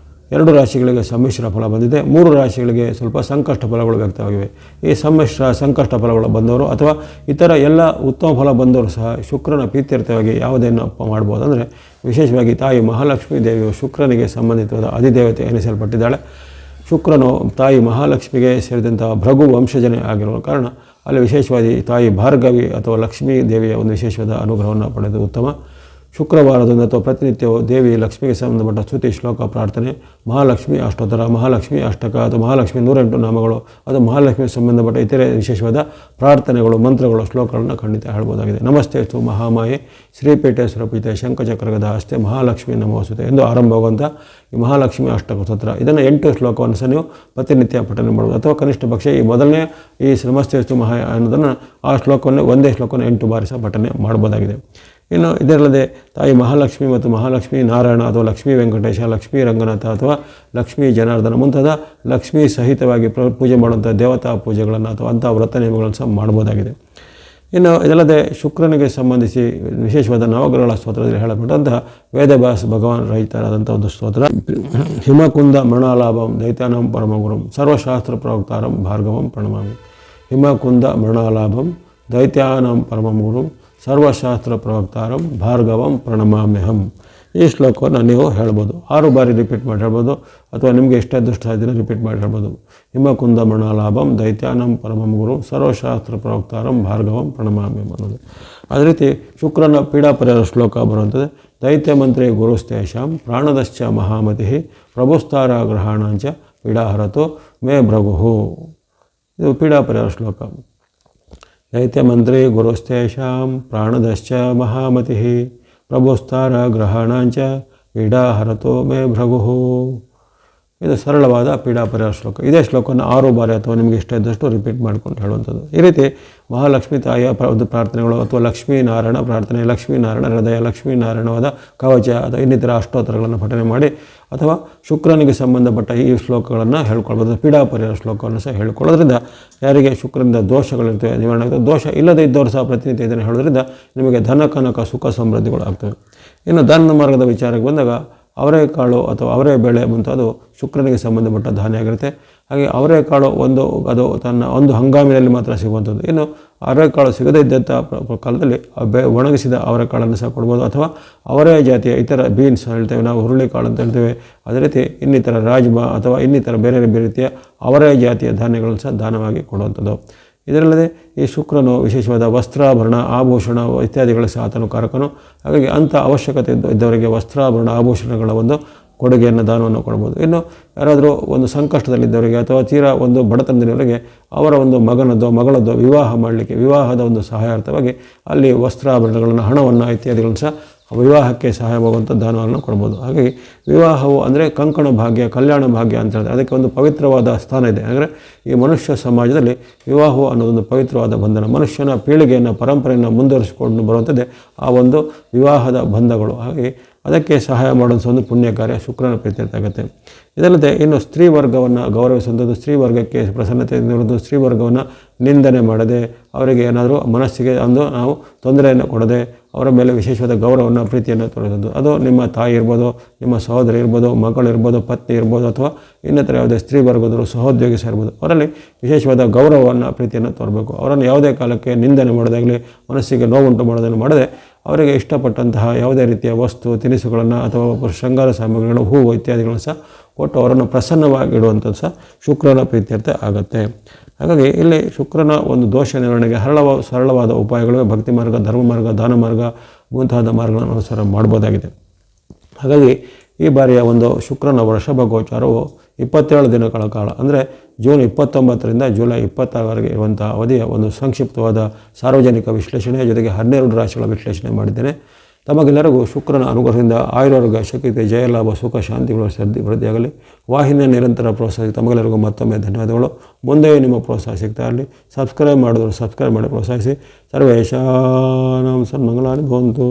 2 ರಾಶಿಗಳಿಗೆ ಸಮ್ಮಿಶ್ರ ಫಲ ಬಂದಿದೆ, 3 ರಾಶಿಗಳಿಗೆ ಸ್ವಲ್ಪ ಸಂಕಷ್ಟ ಫಲಗಳು ವ್ಯಕ್ತವಾಗಿವೆ. ಈ ಸಂಕಷ್ಟ ಫಲಗಳು ಬಂದವರು ಅಥವಾ ಇತರ ಎಲ್ಲ ಉತ್ತಮ ಫಲ ಬಂದವರು ಸಹ ಶುಕ್ರನ ಪ್ರೀತ್ಯರ್ಥವಾಗಿ ಯಾವುದನ್ನು ಮಾಡ್ಬೋದು ಅಂದರೆ ವಿಶೇಷವಾಗಿ ತಾಯಿ ಮಹಾಲಕ್ಷ್ಮೀ ದೇವಿಯು ಶುಕ್ರನಿಗೆ ಸಂಬಂಧಿತವಾದ ಅಧಿದೇವತೆ ಎನಿಸಲ್ಪಟ್ಟಿದ್ದಾಳೆ. ಶುಕ್ರನು ತಾಯಿ ಮಹಾಲಕ್ಷ್ಮಿಗೆ ಸೇರಿದಂಥ ಭೃಗು ವಂಶಜನೇ ಆಗಿರುವ ಕಾರಣ ಅಲ್ಲಿ ವಿಶೇಷವಾಗಿ ತಾಯಿ ಭಾರ್ಗವಿ ಅಥವಾ ಲಕ್ಷ್ಮೀ ದೇವಿಯ ಒಂದು ವಿಶೇಷವಾದ ಅನುಗ್ರಹವನ್ನು ಪಡೆದು ಉತ್ತಮ. ಶುಕ್ರವಾರದಿಂದ ಅಥವಾ ಪ್ರತಿನಿತ್ಯವೂ ದೇವಿ ಲಕ್ಷ್ಮಿಗೆ ಸಂಬಂಧಪಟ್ಟ ಸ್ತುತಿ ಶ್ಲೋಕ ಪ್ರಾರ್ಥನೆ, ಮಹಾಲಕ್ಷ್ಮಿ ಅಷ್ಟೋತ್ತರ, ಮಹಾಲಕ್ಷ್ಮಿ ಅಷ್ಟಕ ಅಥವಾ ಮಹಾಲಕ್ಷ್ಮಿ 108 ನಾಮಗಳು ಅಥವಾ ಮಹಾಲಕ್ಷ್ಮಿಗೆ ಸಂಬಂಧಪಟ್ಟ ಇತರೆ ವಿಶೇಷವಾದ ಪ್ರಾರ್ಥನೆಗಳು, ಮಂತ್ರಗಳು, ಶ್ಲೋಕಗಳನ್ನು ಖಂಡಿತ ಹೇಳ್ಬೋದಾಗಿದೆ. ನಮಸ್ತೆ ತು ಮಹಾಮಾಯೆ ಶ್ರೀಪೀಠೆ ಸುರಪೀಠೆ ಶಂಖಚಕ್ರಗದ ಹಸ್ತೆ ಮಹಾಲಕ್ಷ್ಮಿ ನಮೋಸ್ತುತೆ ಎಂದು ಆರಂಭವಾಗುವಂಥ ಈ ಮಹಾಲಕ್ಷ್ಮಿ ಅಷ್ಟಕ ಸ್ತೋತ್ರ ಇದನ್ನು 8 ಶ್ಲೋಕವನ್ನು ಸಹ ನೀವು ಪ್ರತಿನಿತ್ಯ ಪಠನೆ ಮಾಡ್ಬೋದು. ಅಥವಾ ಕನಿಷ್ಠ ಪಕ್ಷ ಈ ಮೊದಲನೇ ಈ ನಮಸ್ತೆ ತು ಮಹಾ ಅನ್ನೋದನ್ನು ಆ ಶ್ಲೋಕವನ್ನು ಒಂದೇ ಶ್ಲೋಕವನ್ನು 8 ಬಾರಿ ಸಹ ಪಠನೆ ಮಾಡ್ಬೋದಾಗಿದೆ. ಇನ್ನು ಇದರಲ್ಲದೆ ತಾಯಿ ಮಹಾಲಕ್ಷ್ಮಿ ಮತ್ತು ಮಹಾಲಕ್ಷ್ಮಿ ನಾರಾಯಣ ಅಥವಾ ಲಕ್ಷ್ಮೀ ವೆಂಕಟೇಶ, ಲಕ್ಷ್ಮೀ ರಂಗನಾಥ ಅಥವಾ ಲಕ್ಷ್ಮೀ ಜನಾರ್ದನ ಮುಂತಾದ ಲಕ್ಷ್ಮೀ ಸಹಿತವಾಗಿ ಪೂಜೆ ಮಾಡುವಂಥ ದೇವತಾ ಪೂಜೆಗಳನ್ನು ಅಥವಾ ಅಂಥ ವ್ರತ ನಿಯಮಗಳನ್ನು ಸಹ ಮಾಡ್ಬೋದಾಗಿದೆ. ಇನ್ನು ಇದಲ್ಲದೆ ಶುಕ್ರನಿಗೆ ಸಂಬಂಧಿಸಿ ವಿಶೇಷವಾದ ನವಗ್ರಹಗಳ ಸ್ತೋತ್ರದಲ್ಲಿ ಹೇಳಲ್ಪಟ್ಟಂತಹ ವೇದವ್ಯಾಸ ಭಗವಾನ್ ರಹಿತರಾದಂಥ ಒಂದು ಸ್ತೋತ್ರ. ಹಿಮಕುಂದ ಮೃಣಾಲಾಭಂ ದೈತ್ಯಾನಾಂ ಪರಮಗುರುಂ ಸರ್ವಶಾಸ್ತ್ರ ಪ್ರವಕ್ತಾರಂ ಭಾರ್ಗವಂ ಪ್ರಣಮಾಮಿ. ಹಿಮಕುಂದ ಮೃಣಾಲಾಭಂ ದೈತ್ಯಾನಾಂ ಪರಮಗುರುಂ ಸರ್ವಶಾಸ್ತ್ರ ಪ್ರವಕ್ತಾರಂ ಭಾರ್ಗವಂ ಪ್ರಣಮಾಮ್ಯಹಂ. ಈ ಶ್ಲೋಕವನ್ನು ನೀವು ಹೇಳ್ಬೋದು. 6 ಬಾರಿ ರಿಪೀಟ್ ಮಾಡಿ ಹೇಳ್ಬೋದು ಅಥವಾ ನಿಮಗೆ ಎಷ್ಟೇ ಅದೃಷ್ಟ ಇದನ್ನು ರಿಪೀಟ್ ಮಾಡಿ ಹೇಳ್ಬೋದು. ಹಿಮಕುಂದ ಮೃಣಾಲಾಭಂ ದೈತ್ಯಾನಂ ಪರಮಂ ಗುರು ಸರ್ವಶಾಸ್ತ್ರ ಪ್ರವಕ್ತಾರಂ ಭಾರ್ಗವಂ ಪ್ರಣಮಾಮ್ಯಂ ಅನ್ನೋದು. ಅದೇ ರೀತಿ ಶುಕ್ರನ ಪೀಡಾ ಪರಿಹಾರ ಶ್ಲೋಕ ಬರುವಂಥದ್ದು. ದೈತ್ಯ ಮಂತ್ರಿ ಗುರುಸ್ತೇಷಾಂ ಪ್ರಾಣದಶ್ಚ ಮಹಾಮತಿ ಪ್ರಭುಸ್ತಾರ ಗ್ರಹಾಣಾಂಚ ಪೀಡಾಹರತೋ ಮೇ ಭೃಗು. ಇದು ಪೀಡಾ ಪರಿಹಾರ ಶ್ಲೋಕ. ದೈತ್ಯ ಮಂತ್ರಿ ಗುರುಸ್ತೇಷಾಂ ಪ್ರಾಣದಶ್ಚ ಮಹಾಮತಿ ಪ್ರಭುಸ್ತಾರ ಗ್ರಹಣಾಂಚ ಪೀಡಾಹರತೋ ಮೇ ಭೃಗು. ಇದು ಸರಳವಾದ ಪೀಡಾ ಪರಿಹಾರ ಶ್ಲೋಕ. ಇದೇ ಶ್ಲೋಕವನ್ನು 6 ಬಾರಿ ಅಥವಾ ನಿಮಗೆ ಇಷ್ಟ ಇದ್ದಷ್ಟು ರಿಪೀಟ್ ಮಾಡ್ಕೊಂಡು ಹೇಳುವಂಥದ್ದು. ಈ ರೀತಿ ಮಹಾಲಕ್ಷ್ಮಿ ತಾಯಿಯ ಒಂದು ಪ್ರಾರ್ಥನೆಗಳು ಅಥವಾ ಲಕ್ಷ್ಮೀನಾರಾಯಣ ಪ್ರಾರ್ಥನೆ, ಲಕ್ಷ್ಮೀನಾರಾಯಣ ಹೃದಯ, ಲಕ್ಷ್ಮೀನಾರಾಯಣವಾದ ಕವಚ ಅಥವಾ ಇನ್ನಿತರ ಅಷ್ಟೋತ್ತರಗಳನ್ನು ಪಠನೆ ಮಾಡಿ ಅಥವಾ ಶುಕ್ರನಿಗೆ ಸಂಬಂಧಪಟ್ಟ ಈ ಶ್ಲೋಕಗಳನ್ನು ಹೇಳ್ಕೊಳ್ಬೋದು. ಪೀಡಾ ಪರಿಹಾರ ಶ್ಲೋಕವನ್ನು ಸಹ ಹೇಳ್ಕೊಳ್ಳೋದ್ರಿಂದ ಯಾರಿಗೆ ಶುಕ್ರನಿಂದ ದೋಷಗಳಿರ್ತವೆ ನಿವಾರಣೆ ಆಗ್ತದೆ. ದೋಷ ಇಲ್ಲದೇ ಇದ್ದವರು ಸಹ ಪ್ರತಿನಿತ್ಯ ಇದನ್ನು ಹೇಳೋದ್ರಿಂದ ನಿಮಗೆ ಧನ ಕನಕ ಸುಖ ಸಮೃದ್ಧಿಗಳು ಆಗ್ತವೆ. ಇನ್ನು ದಾನ ಮಾರ್ಗದ ವಿಚಾರಕ್ಕೆ ಬಂದಾಗ ಅವರೆಕಾಳು ಅಥವಾ ಅವರೇ ಬೇಳೆ ಮುಂತಾದ ಶುಕ್ರನಿಗೆ ಸಂಬಂಧಪಟ್ಟ ಧಾನ್ಯ ಆಗಿರುತ್ತೆ. ಹಾಗೆ ಅವರೆಕಾಳು ಅದು ತನ್ನ ಒಂದು ಹಂಗಾಮಿನಲ್ಲಿ ಮಾತ್ರ ಸಿಗುವಂಥದ್ದು. ಇನ್ನು ಅವರೆಕಾಳು ಸಿಗದೇ ಇದ್ದಂಥ ಕಾಲದಲ್ಲಿ ಒಣಗಿಸಿದ ಅವರೆಕಾಳನ್ನು ಸಹ ಕೊಡ್ಬೋದು. ಅಥವಾ ಅವರೇ ಜಾತಿಯ ಇತರ ಬೀನ್ಸ್ ಹೇಳ್ತೇವೆ ನಾವು, ಹುರುಳಿಕಾಳು ಅಂತ ಹೇಳ್ತೇವೆ. ಅದೇ ರೀತಿ ಇನ್ನಿತರ ರಾಜ್ಮಾ ಅಥವಾ ಇನ್ನಿತರ ಬೇರೆ ಬೇರೆ ರೀತಿಯ ಅವರೇ ಜಾತಿಯ ಧಾನ್ಯಗಳನ್ನು ಸಹ ದಾನವಾಗಿ ಕೊಡುವಂಥದ್ದು. ಇದರಲ್ಲದೆ ಈ ಶುಕ್ರನು ವಿಶೇಷವಾದ ವಸ್ತ್ರಾಭರಣ ಆಭೂಷಣ ಇತ್ಯಾದಿಗಳ ಸಹ ಆತನು ಕಾರಕನು. ಹಾಗಾಗಿ ಅಂಥ ಅವಶ್ಯಕತೆ ಇದ್ದವರಿಗೆ ವಸ್ತ್ರಾಭರಣ ಆಭೂಷಣಗಳ ಒಂದು ಕೊಡುಗೆಯನ್ನು ದಾನವನ್ನು ಕೊಡ್ಬೋದು. ಇನ್ನು ಯಾರಾದರೂ ಒಂದು ಸಂಕಷ್ಟದಲ್ಲಿದ್ದವರಿಗೆ ಅಥವಾ ತೀರಾ ಒಂದು ಬಡತನದವರಿಗೆ ಅವರ ಒಂದು ಮಗಳದ್ದು ವಿವಾಹ ಮಾಡಲಿಕ್ಕೆ ವಿವಾಹದ ಒಂದು ಸಹಾಯಾರ್ಥವಾಗಿ ಅಲ್ಲಿ ವಸ್ತ್ರಾಭರಣಗಳನ್ನು ಹಣವನ್ನು ಇತ್ಯಾದಿಗಳನ್ನು ಸಹ ವಿವಾಹಕ್ಕೆ ಸಹಾಯವಾಗುವಂಥ ದಾನವನ್ನು ಕೊಡ್ಬೋದು. ಹಾಗಾಗಿ ವಿವಾಹವು ಅಂದರೆ ಕಂಕಣ ಭಾಗ್ಯ, ಕಲ್ಯಾಣ ಭಾಗ್ಯ ಅಂತ ಹೇಳ್ತಾರೆ. ಅದಕ್ಕೆ ಒಂದು ಪವಿತ್ರವಾದ ಸ್ಥಾನ ಇದೆ. ಅಂದರೆ ಈ ಮನುಷ್ಯ ಸಮಾಜದಲ್ಲಿ ವಿವಾಹವು ಅನ್ನೋದೊಂದು ಪವಿತ್ರವಾದ ಬಂಧನ. ಮನುಷ್ಯನ ಪೀಳಿಗೆಯನ್ನು ಪರಂಪರೆಯನ್ನು ಮುಂದುವರಿಸಿಕೊಂಡು ಬರುವಂಥದ್ದೇ ಆ ಒಂದು ವಿವಾಹದ ಬಂಧಗಳು. ಹಾಗಾಗಿ ಅದಕ್ಕೆ ಸಹಾಯ ಮಾಡುವಂಥ ಒಂದು ಪುಣ್ಯ ಕಾರ್ಯ ಶುಕ್ರನ ಪ್ರೀತ್ಯರ್ಥ ಆಗುತ್ತೆ. ಇದಲ್ಲದೆ ಇನ್ನು ಸ್ತ್ರೀ ವರ್ಗವನ್ನು ಗೌರವಿಸುವಂಥದ್ದು, ಸ್ತ್ರೀ ವರ್ಗಕ್ಕೆ ಪ್ರಸನ್ನತೆಯಿಂದ ಇರುವುದು, ಸ್ತ್ರೀ ವರ್ಗವನ್ನು ನಿಂದನೆ ಮಾಡದೆ, ಅವರಿಗೆ ಏನಾದರೂ ಮನಸ್ಸಿಗೆ ಒಂದು ನಾವು ತೊಂದರೆಯನ್ನು ಕೊಡದೆ ಅವರ ಮೇಲೆ ವಿಶೇಷವಾದ ಗೌರವವನ್ನು ಪ್ರೀತಿಯನ್ನು ತೋರಿಸುವುದು. ಅದು ನಿಮ್ಮ ತಾಯಿ ಇರ್ಬೋದು, ನಿಮ್ಮ ಸಹೋದರಿ ಇರ್ಬೋದು, ಮಕ್ಕಳಿರ್ಬೋದು, ಪತ್ನಿ ಇರ್ಬೋದು, ಅಥವಾ ಇನ್ನಿತರ ಯಾವುದೇ ಸ್ತ್ರೀ ವರ್ಗದವರು ಸಹೋದ್ಯೋಗಿ ಇರ್ಬೋದು, ಅವರಲ್ಲಿ ವಿಶೇಷವಾದ ಗೌರವವನ್ನು ಪ್ರೀತಿಯನ್ನು ತೋರಬೇಕು. ಅವರನ್ನು ಯಾವುದೇ ಕಾಲಕ್ಕೆ ನಿಂದನೆ ಮಾಡೋದಾಗಲಿ, ಮನಸ್ಸಿಗೆ ನೋವುಂಟು ಮಾಡೋದನ್ನು ಮಾಡದೆ ಅವರಿಗೆ ಇಷ್ಟಪಟ್ಟಂತಹ ಯಾವುದೇ ರೀತಿಯ ವಸ್ತು ತಿನಿಸುಗಳನ್ನು ಅಥವಾ ಶೃಂಗಾರ ಸಾಮಗ್ರಿಗಳು, ಹೂವು ಇತ್ಯಾದಿಗಳನ್ನು ಸಹ ಕೊಟ್ಟು ಅವರನ್ನು ಪ್ರಸನ್ನವಾಗಿಡುವಂಥದ್ದು ಸಹ ಶುಕ್ರನ ಪ್ರೀತ್ಯರ್ಥ ಆಗುತ್ತೆ. ಹಾಗಾಗಿ ಇಲ್ಲಿ ಶುಕ್ರನ ಒಂದು ದೋಷ ನಿವಾರಣೆಗೆ ಸರಳವಾದ ಉಪಾಯಗಳು ಭಕ್ತಿ ಮಾರ್ಗ, ಧರ್ಮ ಮಾರ್ಗ, ದಾನ ಮಾರ್ಗ ಮುಂತಾದ ಮಾರ್ಗಗಳನ್ನು ಅನುಸಾರ ಮಾಡ್ಬೋದಾಗಿದೆ. ಹಾಗಾಗಿ ಈ ಬಾರಿಯ ಒಂದು ಶುಕ್ರನ ವೃಷಭ ಗೋಚಾರವು 27 ದಿನಗಳ ಕಾಲ, ಅಂದರೆ ಜೂನ್ 29ರಿಂದ ಜುಲೈ 26ರವರೆಗೆ ಇರುವಂಥ ಅವಧಿಯ ಒಂದು ಸಂಕ್ಷಿಪ್ತವಾದ ಸಾರ್ವಜನಿಕ ವಿಶ್ಲೇಷಣೆಯ ಜೊತೆಗೆ 12 ರಾಶಿಗಳ ವಿಶ್ಲೇಷಣೆ ಮಾಡಿದ್ದೇನೆ. ತಮಗೆಲ್ಲರಿಗೂ ಶುಕ್ರನ ಅನುಗ್ರಹದಿಂದ ಆಯುರಾರೋಗ್ಯ, ಶಕ್ತಿ, ಜಯಲಾಭ, ಸುಖ, ಶಾಂತಿಗಳು ವೃದ್ಧಿಯಾಗಲಿ. ವಾಹಿನಿಯ ನಿರಂತರ ಪ್ರೋತ್ಸಾಹ ತಮಗೆಲ್ಲರಿಗೂ ಮತ್ತೊಮ್ಮೆ ಧನ್ಯವಾದಗಳು. ಮುಂದೆಯೂ ನಿಮ್ಮ ಪ್ರೋತ್ಸಾಹ ಸಿಗ್ತಾ ಇರಲಿ. ಸಬ್ಸ್ಕ್ರೈಬ್ ಮಾಡಿದ್ರು ಸಬ್ಸ್ಕ್ರೈಬ್ ಮಾಡಿ ಪ್ರೋತ್ಸಾಹಿಸಿ. ಸರ್ವೇಶಾನಾಂ ಸನ್ಮಂಗಲಾನಿ ಭವಂತು.